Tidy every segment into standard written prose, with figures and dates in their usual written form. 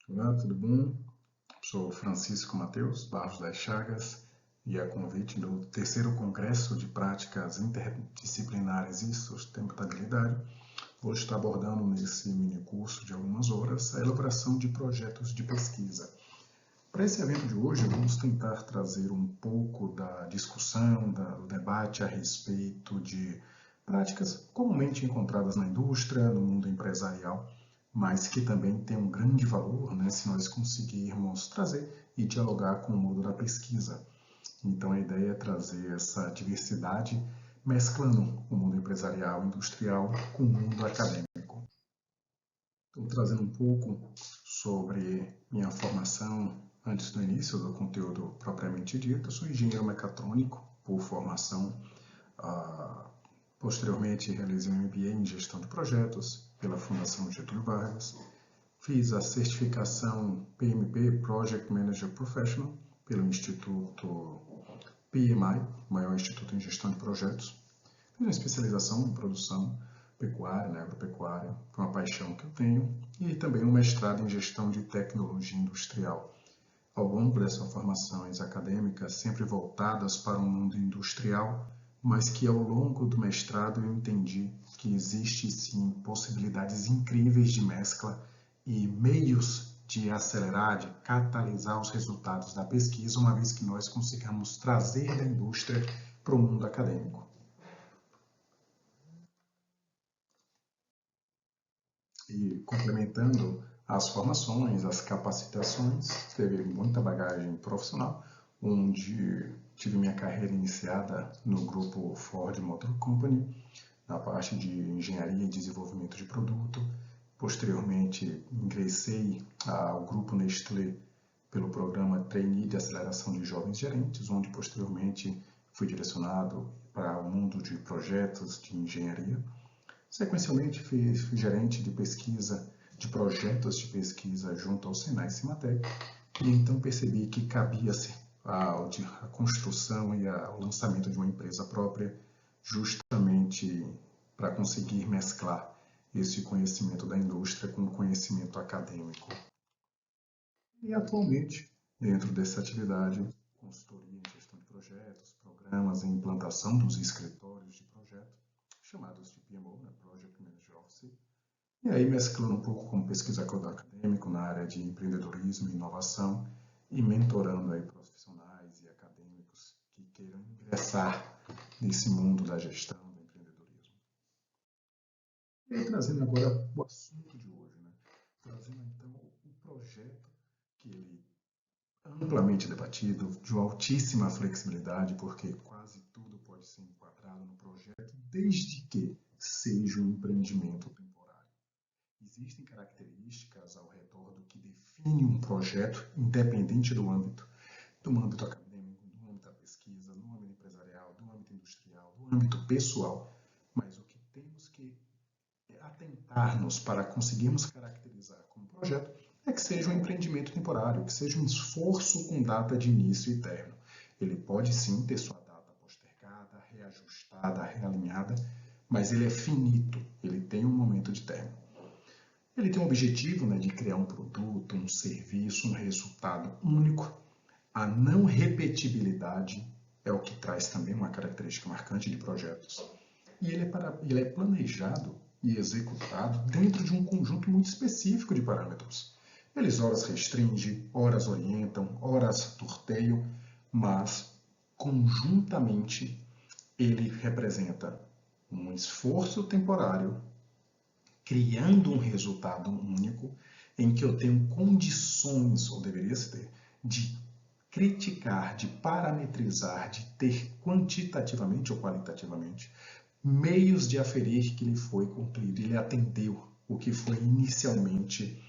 Olá, tudo bom? Sou Francisco Mateus Barros das Chagas e a convite do terceiro Congresso de Práticas Interdisciplinares e Sustentabilidade, vou estar abordando nesse mini curso de algumas horas a elaboração de projetos de pesquisa. Para esse evento de hoje, vamos tentar trazer um pouco da discussão, do debate a respeito de práticas comumente encontradas na indústria, no mundo empresarial, mas que também tem um grande valor, né, se nós conseguirmos trazer e dialogar com o mundo da pesquisa. Então, a ideia é trazer essa diversidade, mesclando o mundo empresarial e industrial com o mundo acadêmico. Estou trazendo um pouco sobre minha formação antes do início do conteúdo propriamente dito. Eu sou engenheiro mecatrônico por formação. Posteriormente, realizei um MBA em Gestão de Projetos pela Fundação Getúlio Vargas. Fiz a certificação PMP, Project Manager Professional, pelo Instituto PMI, maior instituto em gestão de projetos. Fiz uma especialização em produção pecuária, agropecuária, que é uma paixão que eu tenho, e também um mestrado em gestão de tecnologia industrial. Ao longo dessas formações acadêmicas, sempre voltadas para o mundo industrial, mas que ao longo do mestrado eu entendi que existe sim possibilidades incríveis de mescla e meios de acelerar, de catalisar os resultados da pesquisa, uma vez que nós consigamos trazer da indústria para o mundo acadêmico. E complementando as formações, as capacitações, teve muita bagagem profissional, onde tive minha carreira iniciada no grupo Ford Motor Company, na parte de engenharia e desenvolvimento de produto. Posteriormente, ingressei ao grupo Nestlé pelo programa Trainee de Aceleração de Jovens Gerentes, onde posteriormente fui direcionado para o mundo de projetos de engenharia. Sequencialmente, fui gerente de pesquisa, de projetos de pesquisa junto ao Senai Cimatec, e então percebi que cabia-se a construção e o lançamento de uma empresa própria, justamente para conseguir mesclar esse conhecimento da indústria com o conhecimento acadêmico. E atualmente, dentro dessa atividade, consultoria em gestão de projetos, programas e implantação dos escritórios de projeto, chamados de PMO, Project Manager Office, e aí mesclando um pouco como pesquisador acadêmico na área de empreendedorismo e inovação, e mentorando aí profissionais e acadêmicos que queiram ingressar nesse mundo da gestão, do empreendedorismo. E aí trazendo agora o assunto de hoje, trazendo então o projeto que ele amplamente debatido, de uma altíssima flexibilidade, porque quase tudo pode ser enquadrado no projeto, desde que seja um empreendimento temporário. Existem características ao redor do que define um projeto, independente do âmbito acadêmico, do âmbito da pesquisa, do âmbito empresarial, do âmbito industrial, do âmbito pessoal, mas o que temos que atentar-nos para conseguirmos caracterizar como projeto é que seja um empreendimento temporário, que seja um esforço com data de início e término. Ele pode sim ter sua data postergada, reajustada, realinhada, mas ele é finito, ele tem um momento de término. Ele tem o objetivo de criar um produto, um serviço, um resultado único. A não repetibilidade é o que traz também uma característica marcante de projetos. E ele é planejado e executado dentro de um conjunto muito específico de parâmetros. Eles horas restringem, horas orientam, horas torteiam, mas conjuntamente ele representa um esforço temporário, criando um resultado único, em que eu tenho condições, ou deveria ter, de criticar, de parametrizar, de ter quantitativamente ou qualitativamente meios de aferir que ele foi cumprido, ele atendeu o que foi inicialmente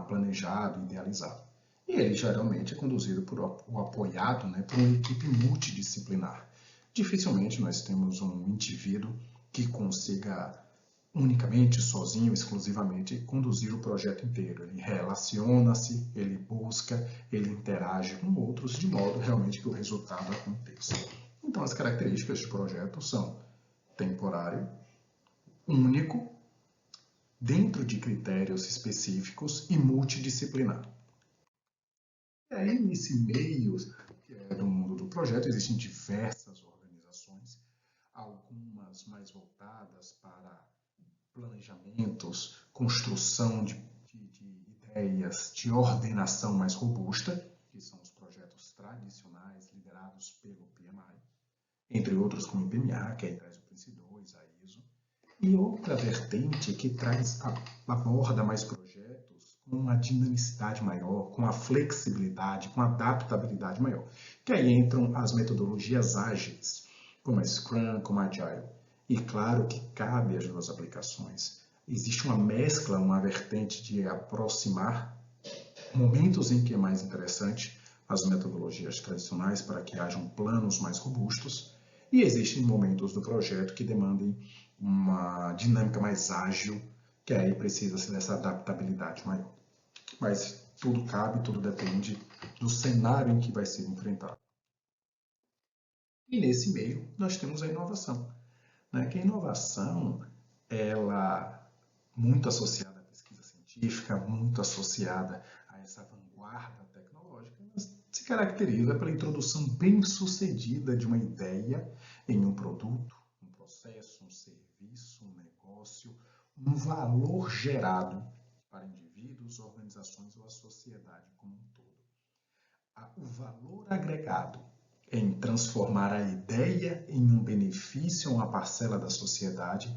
planejado, idealizado. E ele geralmente é conduzido ou apoiado por uma equipe multidisciplinar. Dificilmente nós temos um indivíduo que consiga unicamente, sozinho, exclusivamente, conduzir o projeto inteiro. Ele relaciona-se, ele busca, ele interage com outros de modo realmente que o resultado aconteça. Então, as características de projeto são temporário, único, dentro de critérios específicos e multidisciplinar. E aí, nesse meio do mundo do projeto, existem diversas organizações, algumas mais voltadas para planejamentos, construção de ideias de ordenação mais robusta, que são os projetos tradicionais liderados pelo PMI, entre outros como o IPMA, que aí traz o Prince 2, a ISO, e outra vertente que aborda mais projetos com uma dinamicidade maior, com a flexibilidade, com a adaptabilidade maior, que aí entram as metodologias ágeis, como a Scrum, como a Agile. E claro que cabe às duas aplicações. Existe uma mescla, uma vertente de aproximar momentos em que é mais interessante as metodologias tradicionais para que hajam planos mais robustos, e existem momentos do projeto que demandem uma dinâmica mais ágil, que aí precisa-se dessa adaptabilidade maior. Mas tudo cabe, tudo depende do cenário em que vai ser enfrentado. E nesse meio nós temos a inovação, né? Que a inovação, ela muito associada à pesquisa científica, muito associada a essa vanguarda tecnológica, se caracteriza pela introdução bem-sucedida de uma ideia em um produto, um processo, um serviço, um negócio, um valor gerado para indivíduos, organizações ou a sociedade como um todo. O valor agregado em transformar a ideia em um benefício a uma parcela da sociedade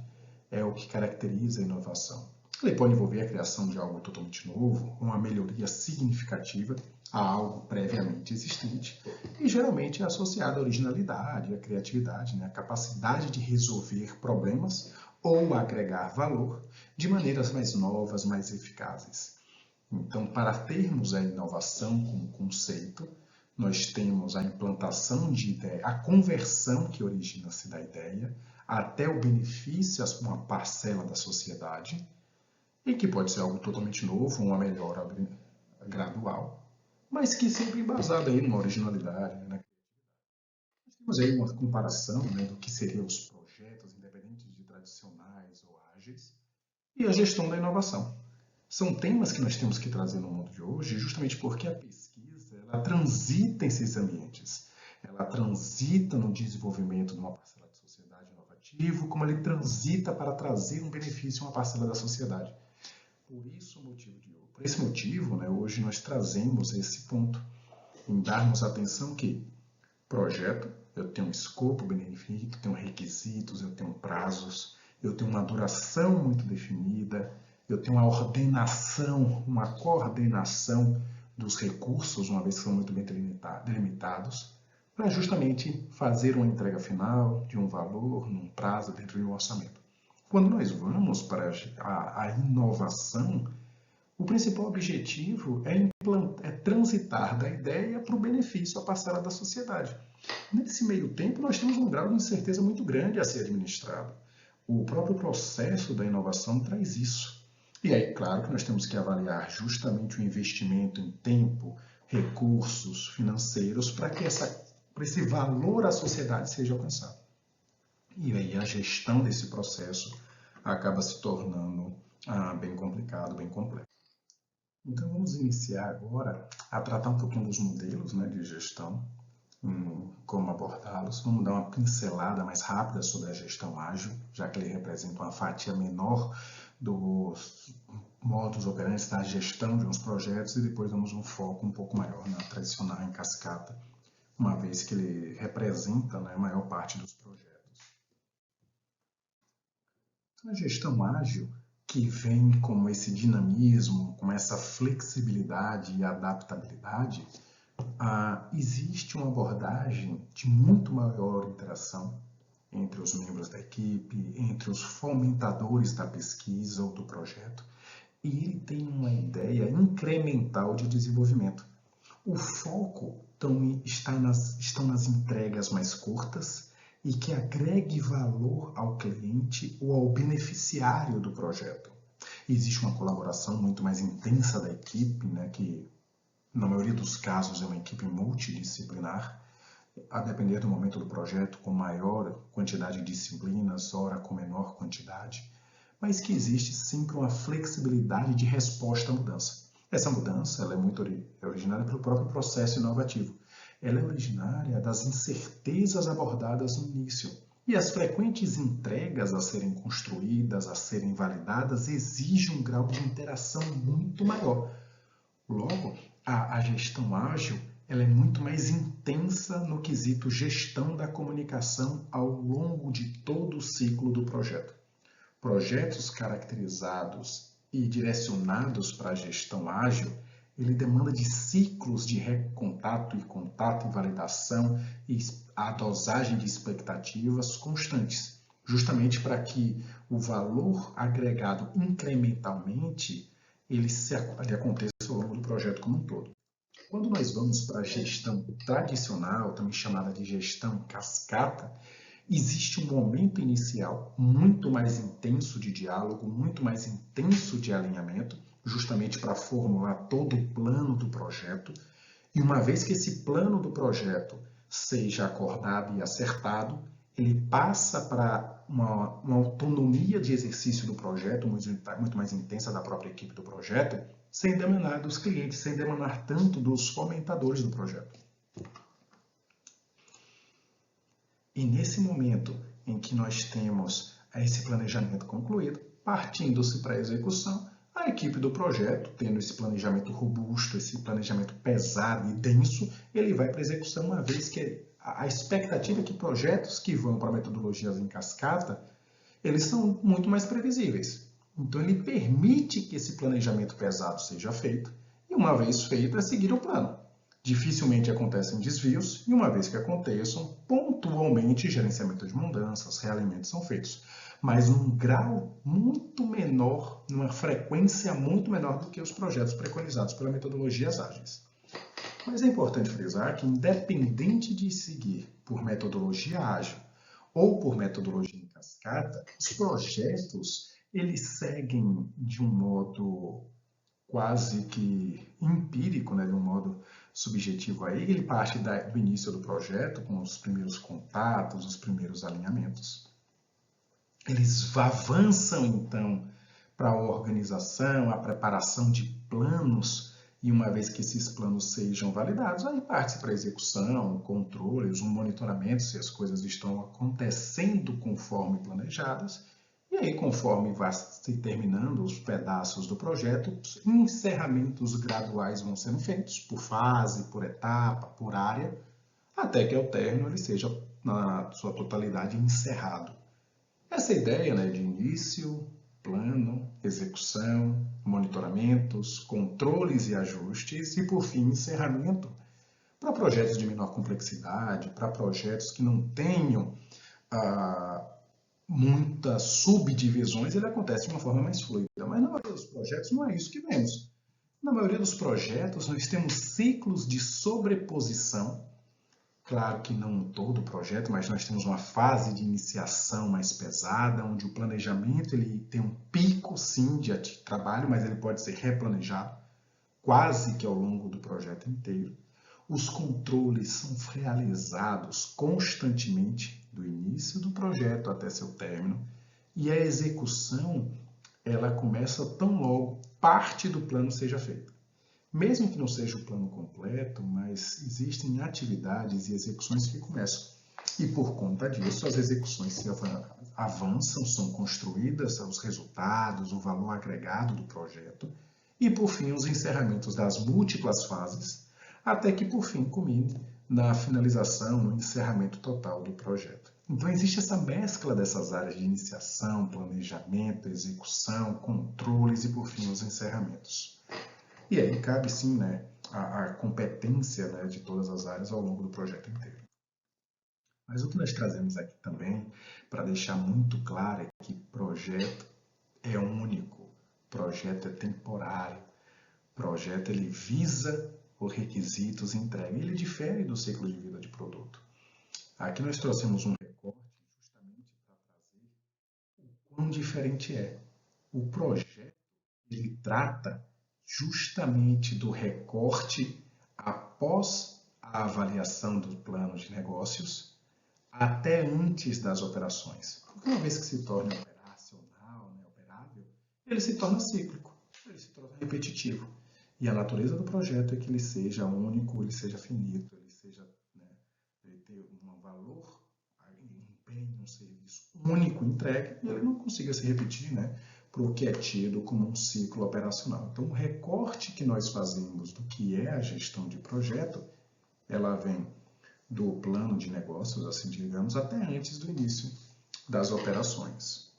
é o que caracteriza a inovação. Ele pode envolver a criação de algo totalmente novo, uma melhoria significativa a algo previamente existente, e geralmente é associado à originalidade, à criatividade, né? A capacidade de resolver problemas ou agregar valor de maneiras mais novas, mais eficazes. Então, para termos a inovação como conceito, nós temos a implantação de ideia, a conversão que origina-se da ideia, até o benefício a uma parcela da sociedade, e que pode ser algo totalmente novo, uma melhora gradual, mas que sempre embasado aí numa originalidade, né? Nós temos aí uma comparação, né, do que seriam os projetos, independentes de tradicionais ou ágeis, e a gestão da inovação. São temas que nós temos que trazer no mundo de hoje, justamente porque a pesquisa ela transita esses ambientes. Ela transita no desenvolvimento de uma parcela da sociedade inovativa, como ele transita para trazer um benefício a uma parcela da sociedade. Por esse motivo, né, hoje nós trazemos esse ponto, em darmos atenção que projeto, eu tenho um escopo bem definido, tenho requisitos, eu tenho prazos, eu tenho uma duração muito definida, eu tenho uma ordenação, uma coordenação dos recursos, uma vez que são muito bem delimitados, para justamente fazer uma entrega final de um valor, num prazo, dentro de um orçamento. Quando nós vamos para a inovação, o principal objetivo é transitar da ideia para o benefício à parcela da sociedade. Nesse meio tempo, nós temos um grau de incerteza muito grande a ser administrado. O próprio processo da inovação traz isso. E aí, claro que nós temos que avaliar justamente o investimento em tempo, recursos financeiros para que esse valor à sociedade seja alcançado. E aí a gestão desse processo acaba se tornando bem complicado, bem complexo. Então vamos iniciar agora a tratar um pouquinho dos modelos, né, de gestão, como abordá-los. Vamos dar uma pincelada mais rápida sobre a gestão ágil, já que ele representa uma fatia menor dos modos operantes da gestão de uns projetos, e depois vamos um foco um pouco maior na tradicional em cascata, uma vez que ele representa, né, a maior parte dos projetos. Então, a gestão ágil, que vem com esse dinamismo, com essa flexibilidade e adaptabilidade, existe uma abordagem de muito maior interação entre os membros da equipe, entre os fomentadores da pesquisa ou do projeto, e ele tem uma ideia incremental de desenvolvimento. O foco estão nas entregas mais curtas e que agregue valor ao cliente ou ao beneficiário do projeto. Existe uma colaboração muito mais intensa da equipe, né, que na maioria dos casos é uma equipe multidisciplinar, a depender do momento do projeto, com maior quantidade de disciplinas, ora com menor quantidade, mas que existe sempre uma flexibilidade de resposta à mudança. Essa mudança ela é muito originária pelo próprio processo inovativo. Ela é originária das incertezas abordadas no início. E as frequentes entregas a serem construídas, a serem validadas, exigem um grau de interação muito maior. Logo, a gestão ágil ela é muito mais intensa no quesito gestão da comunicação ao longo de todo o ciclo do projeto. Projetos caracterizados e direcionados para a gestão ágil, ele demanda de ciclos de contato e validação e a dosagem de expectativas constantes, justamente para que o valor agregado incrementalmente ele aconteça ao longo do projeto como um todo. Quando nós vamos para a gestão tradicional, também chamada de gestão cascata, existe um momento inicial muito mais intenso de diálogo, muito mais intenso de alinhamento, justamente para formular todo o plano do projeto. E uma vez que esse plano do projeto seja acordado e acertado, ele passa para uma autonomia de exercício do projeto muito mais intensa da própria equipe do projeto, sem demandar dos clientes, sem demandar tanto dos fomentadores do projeto. E nesse momento em que nós temos esse planejamento concluído, partindo-se para a execução, a equipe do projeto, tendo esse planejamento robusto, esse planejamento pesado e denso, ele vai para a execução, uma vez que a expectativa é que projetos que vão para metodologias em cascata, eles são muito mais previsíveis. Então, ele permite que esse planejamento pesado seja feito, e uma vez feito, é seguir o plano. Dificilmente acontecem desvios, e uma vez que aconteçam, pontualmente gerenciamento de mudanças, realinhamentos são feitos, mas num grau muito menor, numa frequência muito menor do que os projetos preconizados pelas metodologias ágeis. Mas é importante frisar que, independente de seguir por metodologia ágil ou por metodologia em cascata, os projetos eles seguem de um modo quase que empírico, né, de um modo subjetivo aí, ele parte do início do projeto, com os primeiros contatos, os primeiros alinhamentos. Eles avançam, então, para a organização, a preparação de planos, e uma vez que esses planos sejam validados, aí parte para a execução, controles, um monitoramento se as coisas estão acontecendo conforme planejadas, e aí, conforme vai se terminando os pedaços do projeto, encerramentos graduais vão sendo feitos, por fase, por etapa, por área, até que ao término ele seja, na sua totalidade, encerrado. Essa ideia, né, de início, plano, execução, monitoramentos, controles e ajustes e, por fim, encerramento, para projetos de menor complexidade, para projetos que não tenham muitas subdivisões, ele acontece de uma forma mais fluida. Mas na maioria dos projetos não é isso que vemos. Na maioria dos projetos nós temos ciclos de sobreposição. Claro que não todo o projeto, mas nós temos uma fase de iniciação mais pesada, onde o planejamento ele tem um pico, sim, de trabalho, mas ele pode ser replanejado quase que ao longo do projeto inteiro. Os controles são realizados constantemente, do início do projeto até seu término, e a execução ela começa tão logo parte do plano seja feita. Mesmo que não seja o plano completo, mas existem atividades e execuções que começam. E por conta disso, as execuções se avançam, são construídas, os resultados, o valor agregado do projeto, e por fim os encerramentos das múltiplas fases, até que por fim culmine na finalização, no encerramento total do projeto. Então existe essa mescla dessas áreas de iniciação, planejamento, execução, controles e por fim os encerramentos. E aí cabe sim, né, a competência, né, de todas as áreas ao longo do projeto inteiro. Mas o que nós trazemos aqui também, para deixar muito claro, é que projeto é único, projeto é temporário, projeto ele visa os requisitos entregue, ele difere do ciclo de vida de produto. Aqui nós trouxemos um recorte justamente para trazer o quão diferente é. O projeto ele trata justamente do recorte após a avaliação do plano de negócios até antes das operações. Porque uma vez que se torne operacional, né, operável, ele se torna cíclico, ele se torna repetitivo. E a natureza do projeto é que ele seja único, ele seja finito, ele seja, né, ele ter um valor, um empenho, um serviço único entregue, e ele não consiga se repetir, né, para o que é tido como um ciclo operacional. Então, o recorte que nós fazemos do que é a gestão de projeto, ela vem do plano de negócios, assim digamos, até antes do início das operações.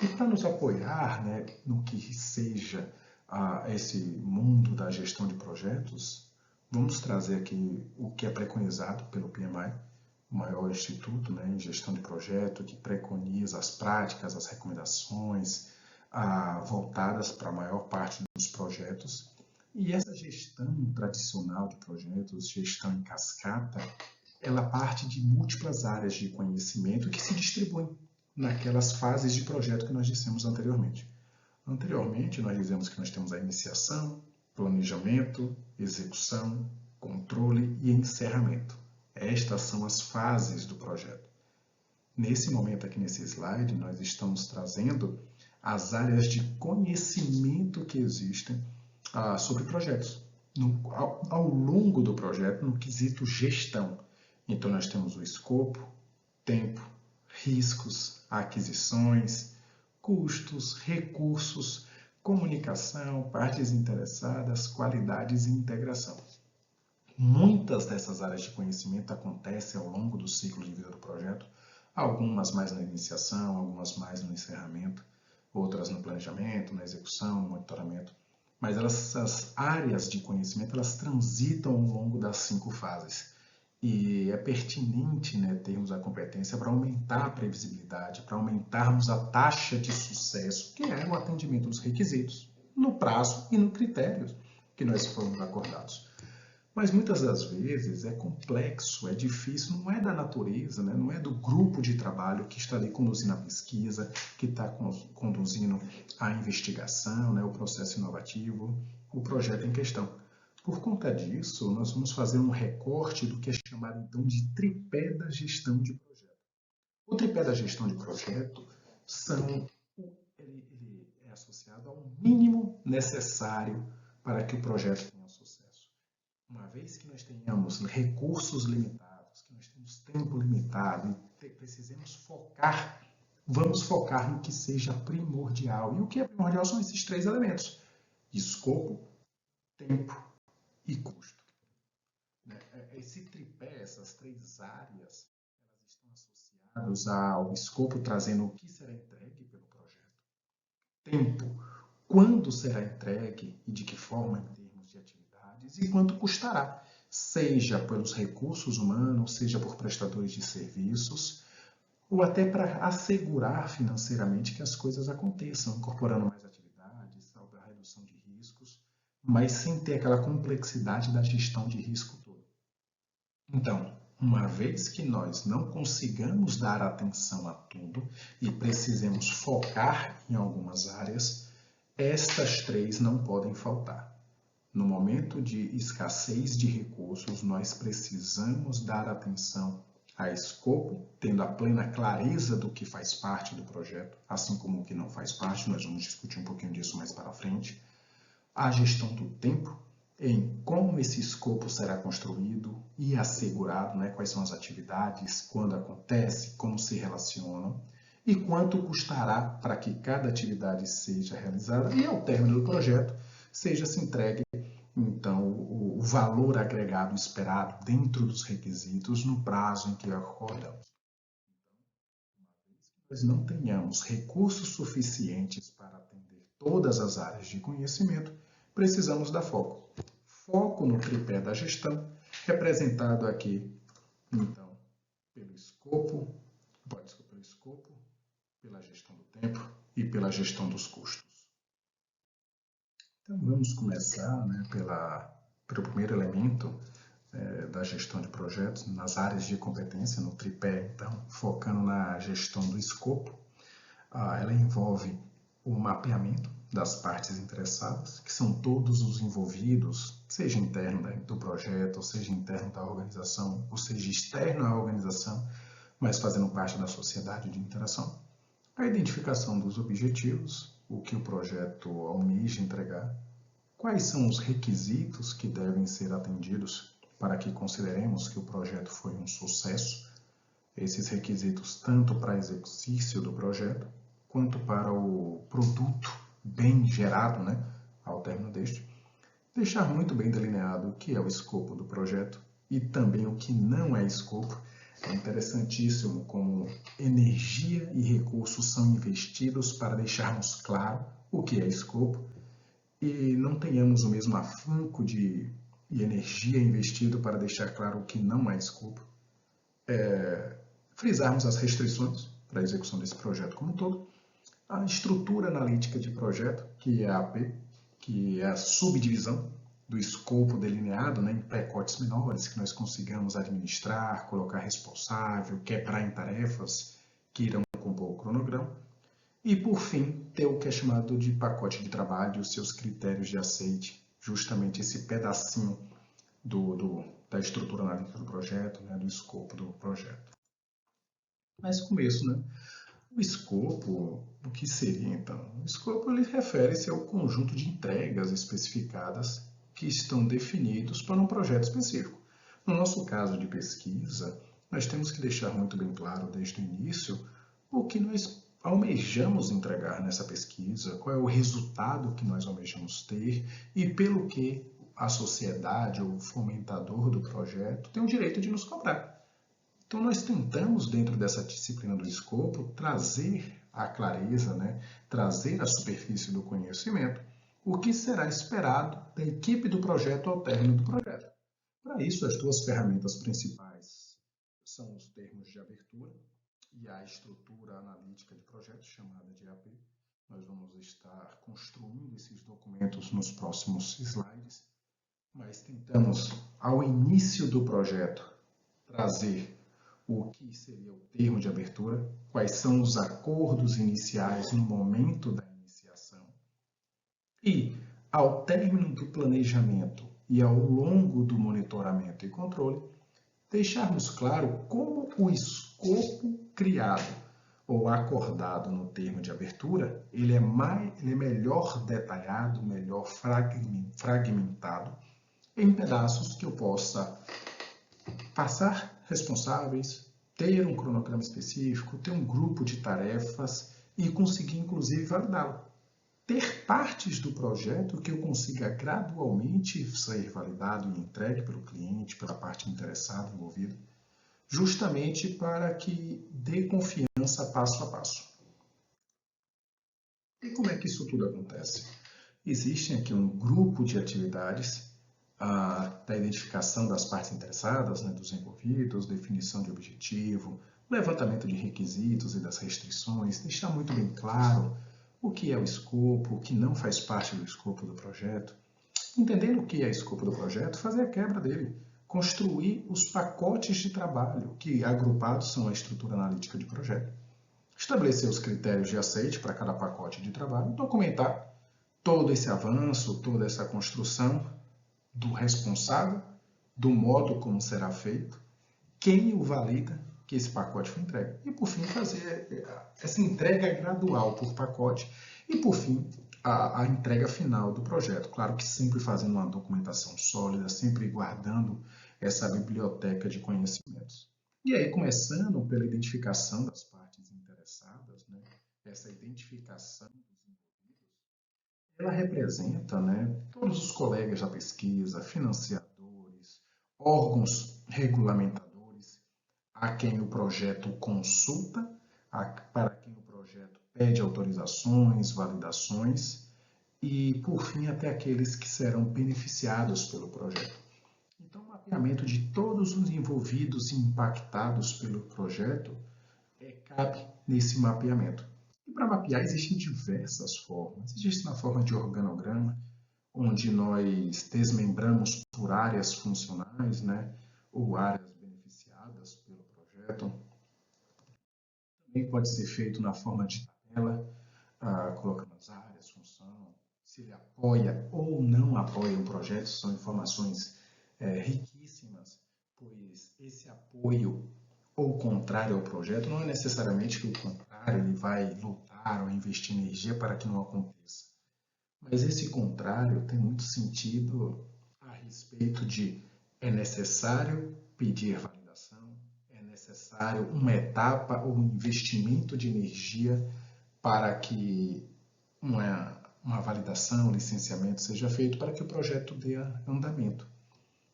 E para nos apoiar, né, no que seja esse mundo da gestão de projetos, vamos trazer aqui o que é preconizado pelo PMI, o maior instituto, né, em gestão de projeto, que preconiza as práticas, as recomendações voltadas para a maior parte dos projetos. E essa gestão tradicional de projetos, gestão em cascata, ela parte de múltiplas áreas de conhecimento que se distribuem naquelas fases de projeto que nós dissemos anteriormente. Anteriormente, nós dizemos que nós temos a iniciação, planejamento, execução, controle e encerramento. Estas são as fases do projeto. Nesse momento aqui nesse slide, nós estamos trazendo as áreas de conhecimento que existem sobre projetos. Ao longo do projeto, no quesito gestão. Então, nós temos o escopo, tempo, riscos, aquisições, custos, recursos, comunicação, partes interessadas, qualidades e integração. Muitas dessas áreas de conhecimento acontecem ao longo do ciclo de vida do projeto, algumas mais na iniciação, algumas mais no encerramento, outras no planejamento, na execução, no monitoramento. Mas essas áreas de conhecimento, elas transitam ao longo das 5 fases. E é pertinente, né, termos a competência para aumentar a previsibilidade, para aumentarmos a taxa de sucesso, que é o atendimento dos requisitos, no prazo e no critério que nós fomos acordados. Mas muitas das vezes é complexo, é difícil, não é da natureza, né? Não é do grupo de trabalho que está ali conduzindo a pesquisa, que está conduzindo a investigação, né? O processo inovativo, o projeto em questão. Por conta disso, nós vamos fazer um recorte do que é chamado então de tripé da gestão de projeto. O tripé da gestão de projeto ele é associado ao mínimo necessário para que o projeto tenha sucesso. Uma vez que nós tenhamos recursos limitados, que nós temos tempo limitado e precisamos focar, vamos focar no que seja primordial. E o que é primordial são esses 3 elementos: escopo, tempo e custo. Esse tripé, essas 3 áreas, elas estão associadas ao escopo, trazendo o que será entregue pelo projeto. Tempo, quando será entregue e de que forma em termos de atividades e quanto custará, seja pelos recursos humanos, seja por prestadores de serviços, ou até para assegurar financeiramente que as coisas aconteçam, incorporando mais atividades, a redução de riscos, mas sem ter aquela complexidade da gestão de risco todo. Então, uma vez que nós não consigamos dar atenção a tudo e precisemos focar em algumas áreas, estas 3 não podem faltar. No momento de escassez de recursos, nós precisamos dar atenção a escopo, tendo a plena clareza do que faz parte do projeto, assim como o que não faz parte, nós vamos discutir um pouquinho disso mais para frente. A gestão do tempo, em como esse escopo será construído e assegurado, né, quais são as atividades, quando acontece, como se relacionam, e quanto custará para que cada atividade seja realizada e, ao término do projeto, seja-se entregue, então, o valor agregado esperado dentro dos requisitos no prazo em que acordamos. Nós não tenhamos recursos suficientes para atender todas as áreas de conhecimento, precisamos dar foco. Foco no tripé da gestão, representado aqui, então, pelo escopo, pela gestão do tempo e pela gestão dos custos. Então, vamos começar, né, pelo primeiro elemento da gestão de projetos, nas áreas de competência, no tripé, então, focando na gestão do escopo. Ela envolve o mapeamento das partes interessadas, que são todos os envolvidos, seja interno do projeto, ou seja interno da organização, ou seja externo à organização, mas fazendo parte da sociedade de interação. A identificação dos objetivos, o que o projeto almeja entregar, quais são os requisitos que devem ser atendidos para que consideremos que o projeto foi um sucesso, esses requisitos tanto para exercício do projeto, quanto para o produto bem gerado, né, ao término deste, deixar muito bem delineado o que é o escopo do projeto e também o que não é escopo. É interessantíssimo como energia e recursos são investidos para deixarmos claro o que é escopo e não tenhamos o mesmo afinco e energia investido para deixar claro o que não é escopo. Frisarmos as restrições para a execução desse projeto como um todo, a estrutura analítica de projeto, que é a AP, que é a subdivisão do escopo delineado, né, em pacotes menores, que nós consigamos administrar, colocar responsável, quebrar em tarefas que irão compor o cronograma. E, por fim, ter o que é chamado de pacote de trabalho e os seus critérios de aceite, justamente esse pedacinho da estrutura analítica do projeto, né, do escopo do projeto. Mas começo, né? O escopo, o que seria então? O escopo ele refere-se ao conjunto de entregas especificadas que estão definidos para um projeto específico. No nosso caso de pesquisa, nós temos que deixar muito bem claro desde o início o que nós almejamos entregar nessa pesquisa, qual é o resultado que nós almejamos ter e pelo que a sociedade ou o fomentador do projeto tem o direito de nos cobrar. Então, nós tentamos, dentro dessa disciplina do escopo, trazer a clareza, né? Trazer a superfície do conhecimento, o que será esperado da equipe do projeto ao término do projeto. Para isso, as duas ferramentas principais são os termos de abertura e a estrutura analítica de projetos, chamada de AP. Nós vamos estar construindo esses documentos nos próximos slides, mas tentamos, ao início do projeto, trazer o que seria o termo de abertura, quais são os acordos iniciais no momento da iniciação e, ao término do planejamento e ao longo do monitoramento e controle, deixarmos claro como o escopo criado ou acordado no termo de abertura, ele é melhor detalhado, melhor fragmentado em pedaços que eu possa passar responsáveis, ter um cronograma específico, ter um grupo de tarefas e conseguir, inclusive, validá-lo. Ter partes do projeto que eu consiga gradualmente ser validado e entregue pelo cliente, pela parte interessada, envolvida, justamente para que dê confiança passo a passo. E como é que isso tudo acontece? Existe aqui um grupo de atividades da identificação das partes interessadas, né, dos envolvidos, definição de objetivo, levantamento de requisitos e das restrições, deixar muito bem claro o que é o escopo, o que não faz parte do escopo do projeto. Entendendo o que é o escopo do projeto, fazer a quebra dele, construir os pacotes de trabalho, que agrupados são a estrutura analítica de projeto, estabelecer os critérios de aceite para cada pacote de trabalho, documentar todo esse avanço, toda essa construção, do responsável, do modo como será feito, quem o valida que esse pacote foi entregue. E, por fim, fazer essa entrega gradual por pacote e, por fim, a entrega final do projeto. Claro que sempre fazendo uma documentação sólida, sempre guardando essa biblioteca de conhecimentos. E aí, começando pela identificação das partes interessadas, né? Essa identificação ela representa, né, todos os colegas da pesquisa, financiadores, órgãos regulamentadores, a quem o projeto consulta, para quem o projeto pede autorizações, validações e, por fim, até aqueles que serão beneficiados pelo projeto. Então, o mapeamento de todos os envolvidos e impactados pelo projeto cabe nesse mapeamento. E para mapear existem diversas formas. Existe na forma de organograma, onde nós desmembramos por áreas funcionais, né, ou áreas beneficiadas pelo projeto. Também pode ser feito na forma de tabela, colocando as áreas, função, se ele apoia ou não apoia o projeto. São informações riquíssimas, pois esse apoio ou contrário ao projeto não é necessariamente que o contrário ele vai lutar poupar ou investir energia para que não aconteça. Mas esse contrário tem muito sentido a respeito de é necessário pedir validação, é necessário uma etapa ou um investimento de energia para que uma validação, licenciamento seja feito para que o projeto dê andamento.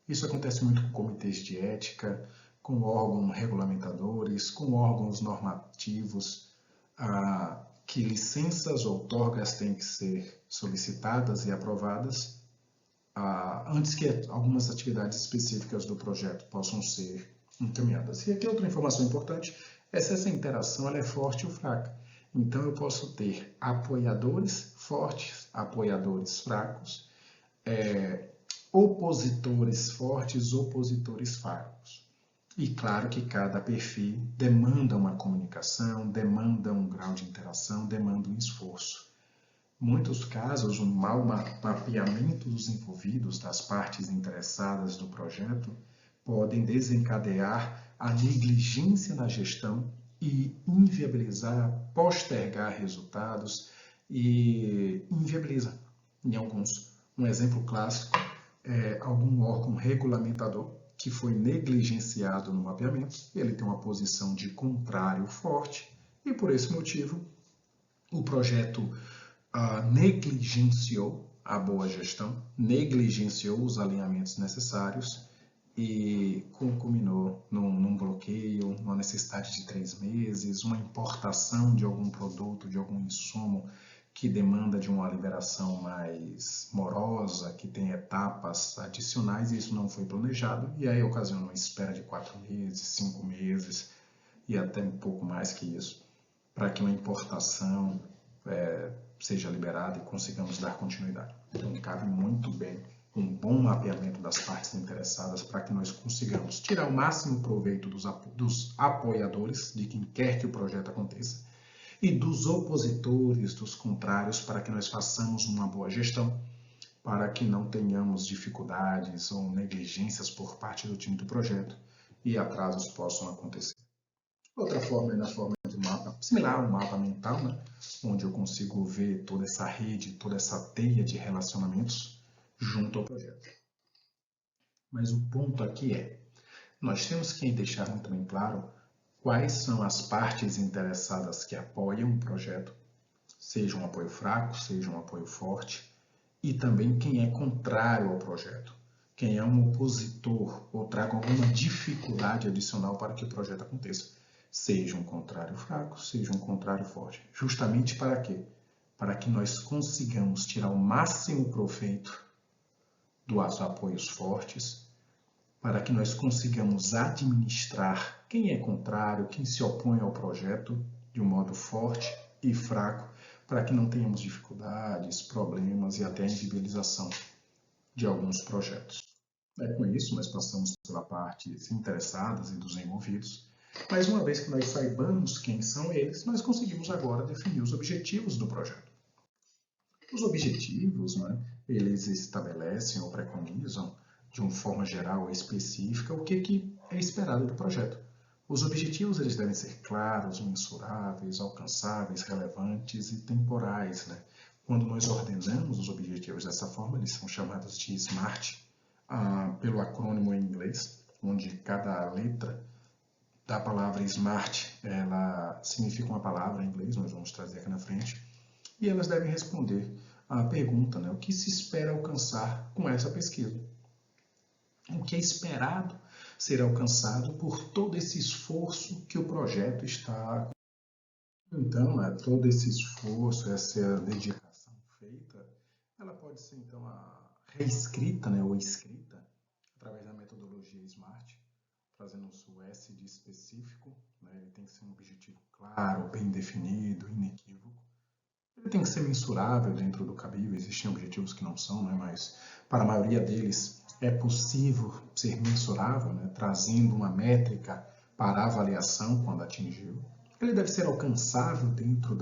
Isso acontece muito com comitês de ética, com órgãos regulamentadores, com órgãos normativos, que licenças ou outorgas têm que ser solicitadas e aprovadas antes que algumas atividades específicas do projeto possam ser encaminhadas. E aqui outra informação importante é se essa interação ela é forte ou fraca. Então eu posso ter apoiadores fortes, apoiadores fracos, opositores fortes, opositores fracos. E claro que cada perfil demanda uma comunicação, demanda um grau de interação, demanda um esforço. Em muitos casos, um mau mapeamento dos envolvidos, das partes interessadas do projeto, podem desencadear a negligência na gestão e inviabilizar, postergar resultados e inviabiliza, em alguns. Um exemplo clássico é algum órgão regulamentador que foi negligenciado no mapeamento, ele tem uma posição de contrário forte e, por esse motivo, o projeto negligenciou a boa gestão, negligenciou os alinhamentos necessários e culminou num bloqueio, numa necessidade de 3 meses, uma importação de algum produto, de algum insumo que demanda de uma liberação mais morosa, que tem etapas adicionais, e isso não foi planejado, e aí ocasiona uma espera de 4 meses, 5 meses, e até um pouco mais que isso, para que uma importação seja liberada e consigamos dar continuidade. Então, cabe muito bem um bom mapeamento das partes interessadas para que nós consigamos tirar o máximo proveito dos apoiadores, de quem quer que o projeto aconteça, e dos opositores, dos contrários, para que nós façamos uma boa gestão, para que não tenhamos dificuldades ou negligências por parte do time do projeto e atrasos possam acontecer. Outra forma é na forma de mapa, similar a um mapa mental, né? Onde eu consigo ver toda essa rede, toda essa teia de relacionamentos junto ao projeto. Mas o ponto aqui é, nós temos que deixar muito bem claro quais são as partes interessadas que apoiam o projeto, seja um apoio fraco, seja um apoio forte, e também quem é contrário ao projeto, quem é um opositor ou traga alguma dificuldade adicional para que o projeto aconteça. Seja um contrário fraco, seja um contrário forte. Justamente para quê? Para que nós consigamos tirar o máximo proveito dos apoios fortes, para que nós consigamos administrar quem é contrário, quem se opõe ao projeto de um modo forte e fraco, para que não tenhamos dificuldades, problemas e até a inviabilização de alguns projetos. Com isso, nós passamos pela parte interessadas e dos envolvidos, mas uma vez que nós saibamos quem são eles, nós conseguimos agora definir os objetivos do projeto. Os objetivos, né, eles estabelecem ou preconizam, de uma forma geral ou específica, o que é esperado do projeto. Os objetivos eles devem ser claros, mensuráveis, alcançáveis, relevantes e temporais, né? Quando nós ordenamos os objetivos dessa forma, eles são chamados de SMART, pelo acrônimo em inglês, onde cada letra da palavra SMART, ela significa uma palavra em inglês, nós vamos trazer aqui na frente, e elas devem responder à pergunta, né, o que se espera alcançar com essa pesquisa. O que é esperado ser alcançado por todo esse esforço que o projeto está. Então, todo esse esforço, essa dedicação feita, ela pode ser então reescrita, né, ou escrita através da metodologia SMART, trazendo o S de específico, né, ele tem que ser um objetivo claro, bem definido, inequívoco. Ele tem que ser mensurável dentro do cabível, existem objetivos que não são, né, mas para a maioria deles é possível ser mensurável, né, trazendo uma métrica para avaliação quando atingiu. Ele deve ser alcançável dentro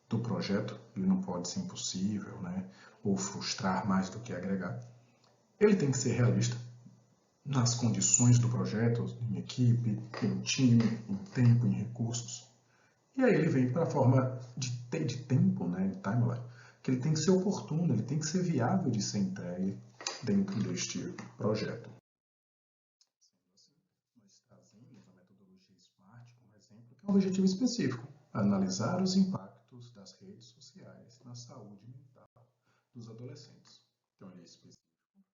do projeto, ele não pode ser impossível, né, ou frustrar mais do que agregar. Ele tem que ser realista nas condições do projeto, em equipe, em time, em tempo, em recursos. E aí ele vem para a forma de tempo, né, de timeline, que ele tem que ser oportuno, ele tem que ser viável de ser entregue dentro deste projeto. Nós trazemos a metodologia SMART como exemplo, que é um objetivo específico: analisar os impactos das redes sociais na saúde mental dos adolescentes. Então, ele é específico,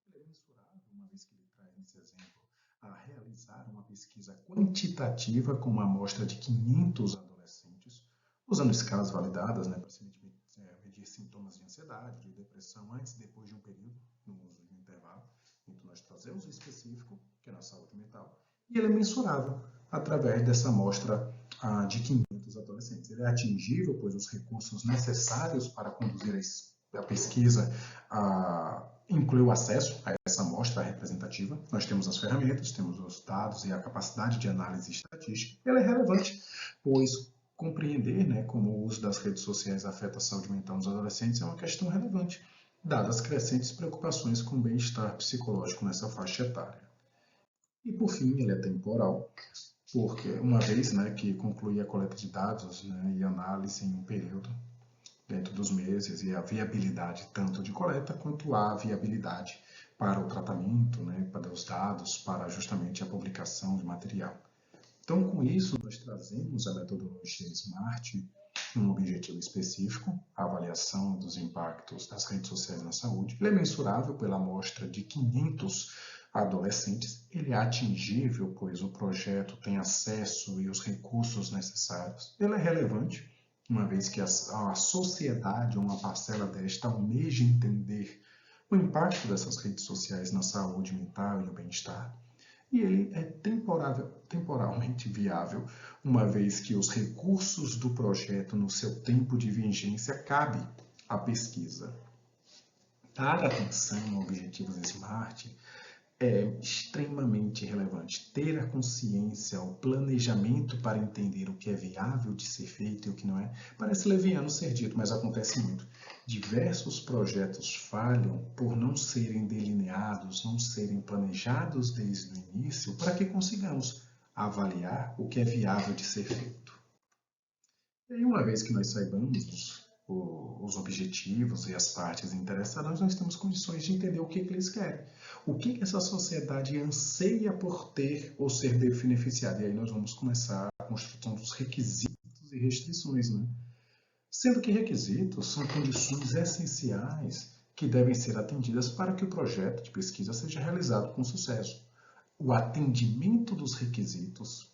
ele é mensurável, uma vez que ele traz nesse exemplo a realizar uma pesquisa quantitativa com uma amostra de 500 adolescentes, usando escalas validadas, né, para se medir sintomas de ansiedade, de depressão, antes e depois de um período, no uso de um intervalo. Então, nós trazemos o específico, que é na saúde mental, e ele é mensurável através dessa amostra de 500 adolescentes. Ele é atingível, pois os recursos necessários para conduzir a pesquisa inclui o acesso a essa amostra representativa. Nós temos as ferramentas, temos os dados e a capacidade de análise estatística. Ela é relevante, pois compreender, né, como o uso das redes sociais afeta a saúde mental dos adolescentes é uma questão relevante, dadas as crescentes preocupações com o bem-estar psicológico nessa faixa etária. E, por fim, ele é temporal, porque uma vez, né, que conclui a coleta de dados, né, e análise em um período dentro dos meses, e a viabilidade tanto de coleta quanto a viabilidade para o tratamento, né, para os dados, para justamente a publicação de material. Então, com isso, nós trazemos a metodologia SMART um objetivo específico, a avaliação dos impactos das redes sociais na saúde. Ele é mensurável pela amostra de 500 adolescentes. Ele é atingível, pois o projeto tem acesso e os recursos necessários. Ele é relevante, uma vez que a sociedade, uma parcela desta, almeja entender o impacto dessas redes sociais na saúde mental e o bem-estar. E ele é temporalmente viável, uma vez que os recursos do projeto no seu tempo de vigência cabe à pesquisa. Dar atenção a objetivos SMART é extremamente relevante. Ter a consciência, o planejamento para entender o que é viável de ser feito e o que não é, parece leviano ser dito, mas acontece muito. Diversos projetos falham por não serem delineados, não serem planejados desde o início, para que consigamos avaliar o que é viável de ser feito. E uma vez que nós saibamos os objetivos e as partes interessadas, nós temos condições de entender o que eles querem. O que essa sociedade anseia por ter ou ser beneficiada. E aí nós vamos começar a construção dos requisitos e restrições, né? Sendo que requisitos são condições essenciais que devem ser atendidas para que o projeto de pesquisa seja realizado com sucesso. O atendimento dos requisitos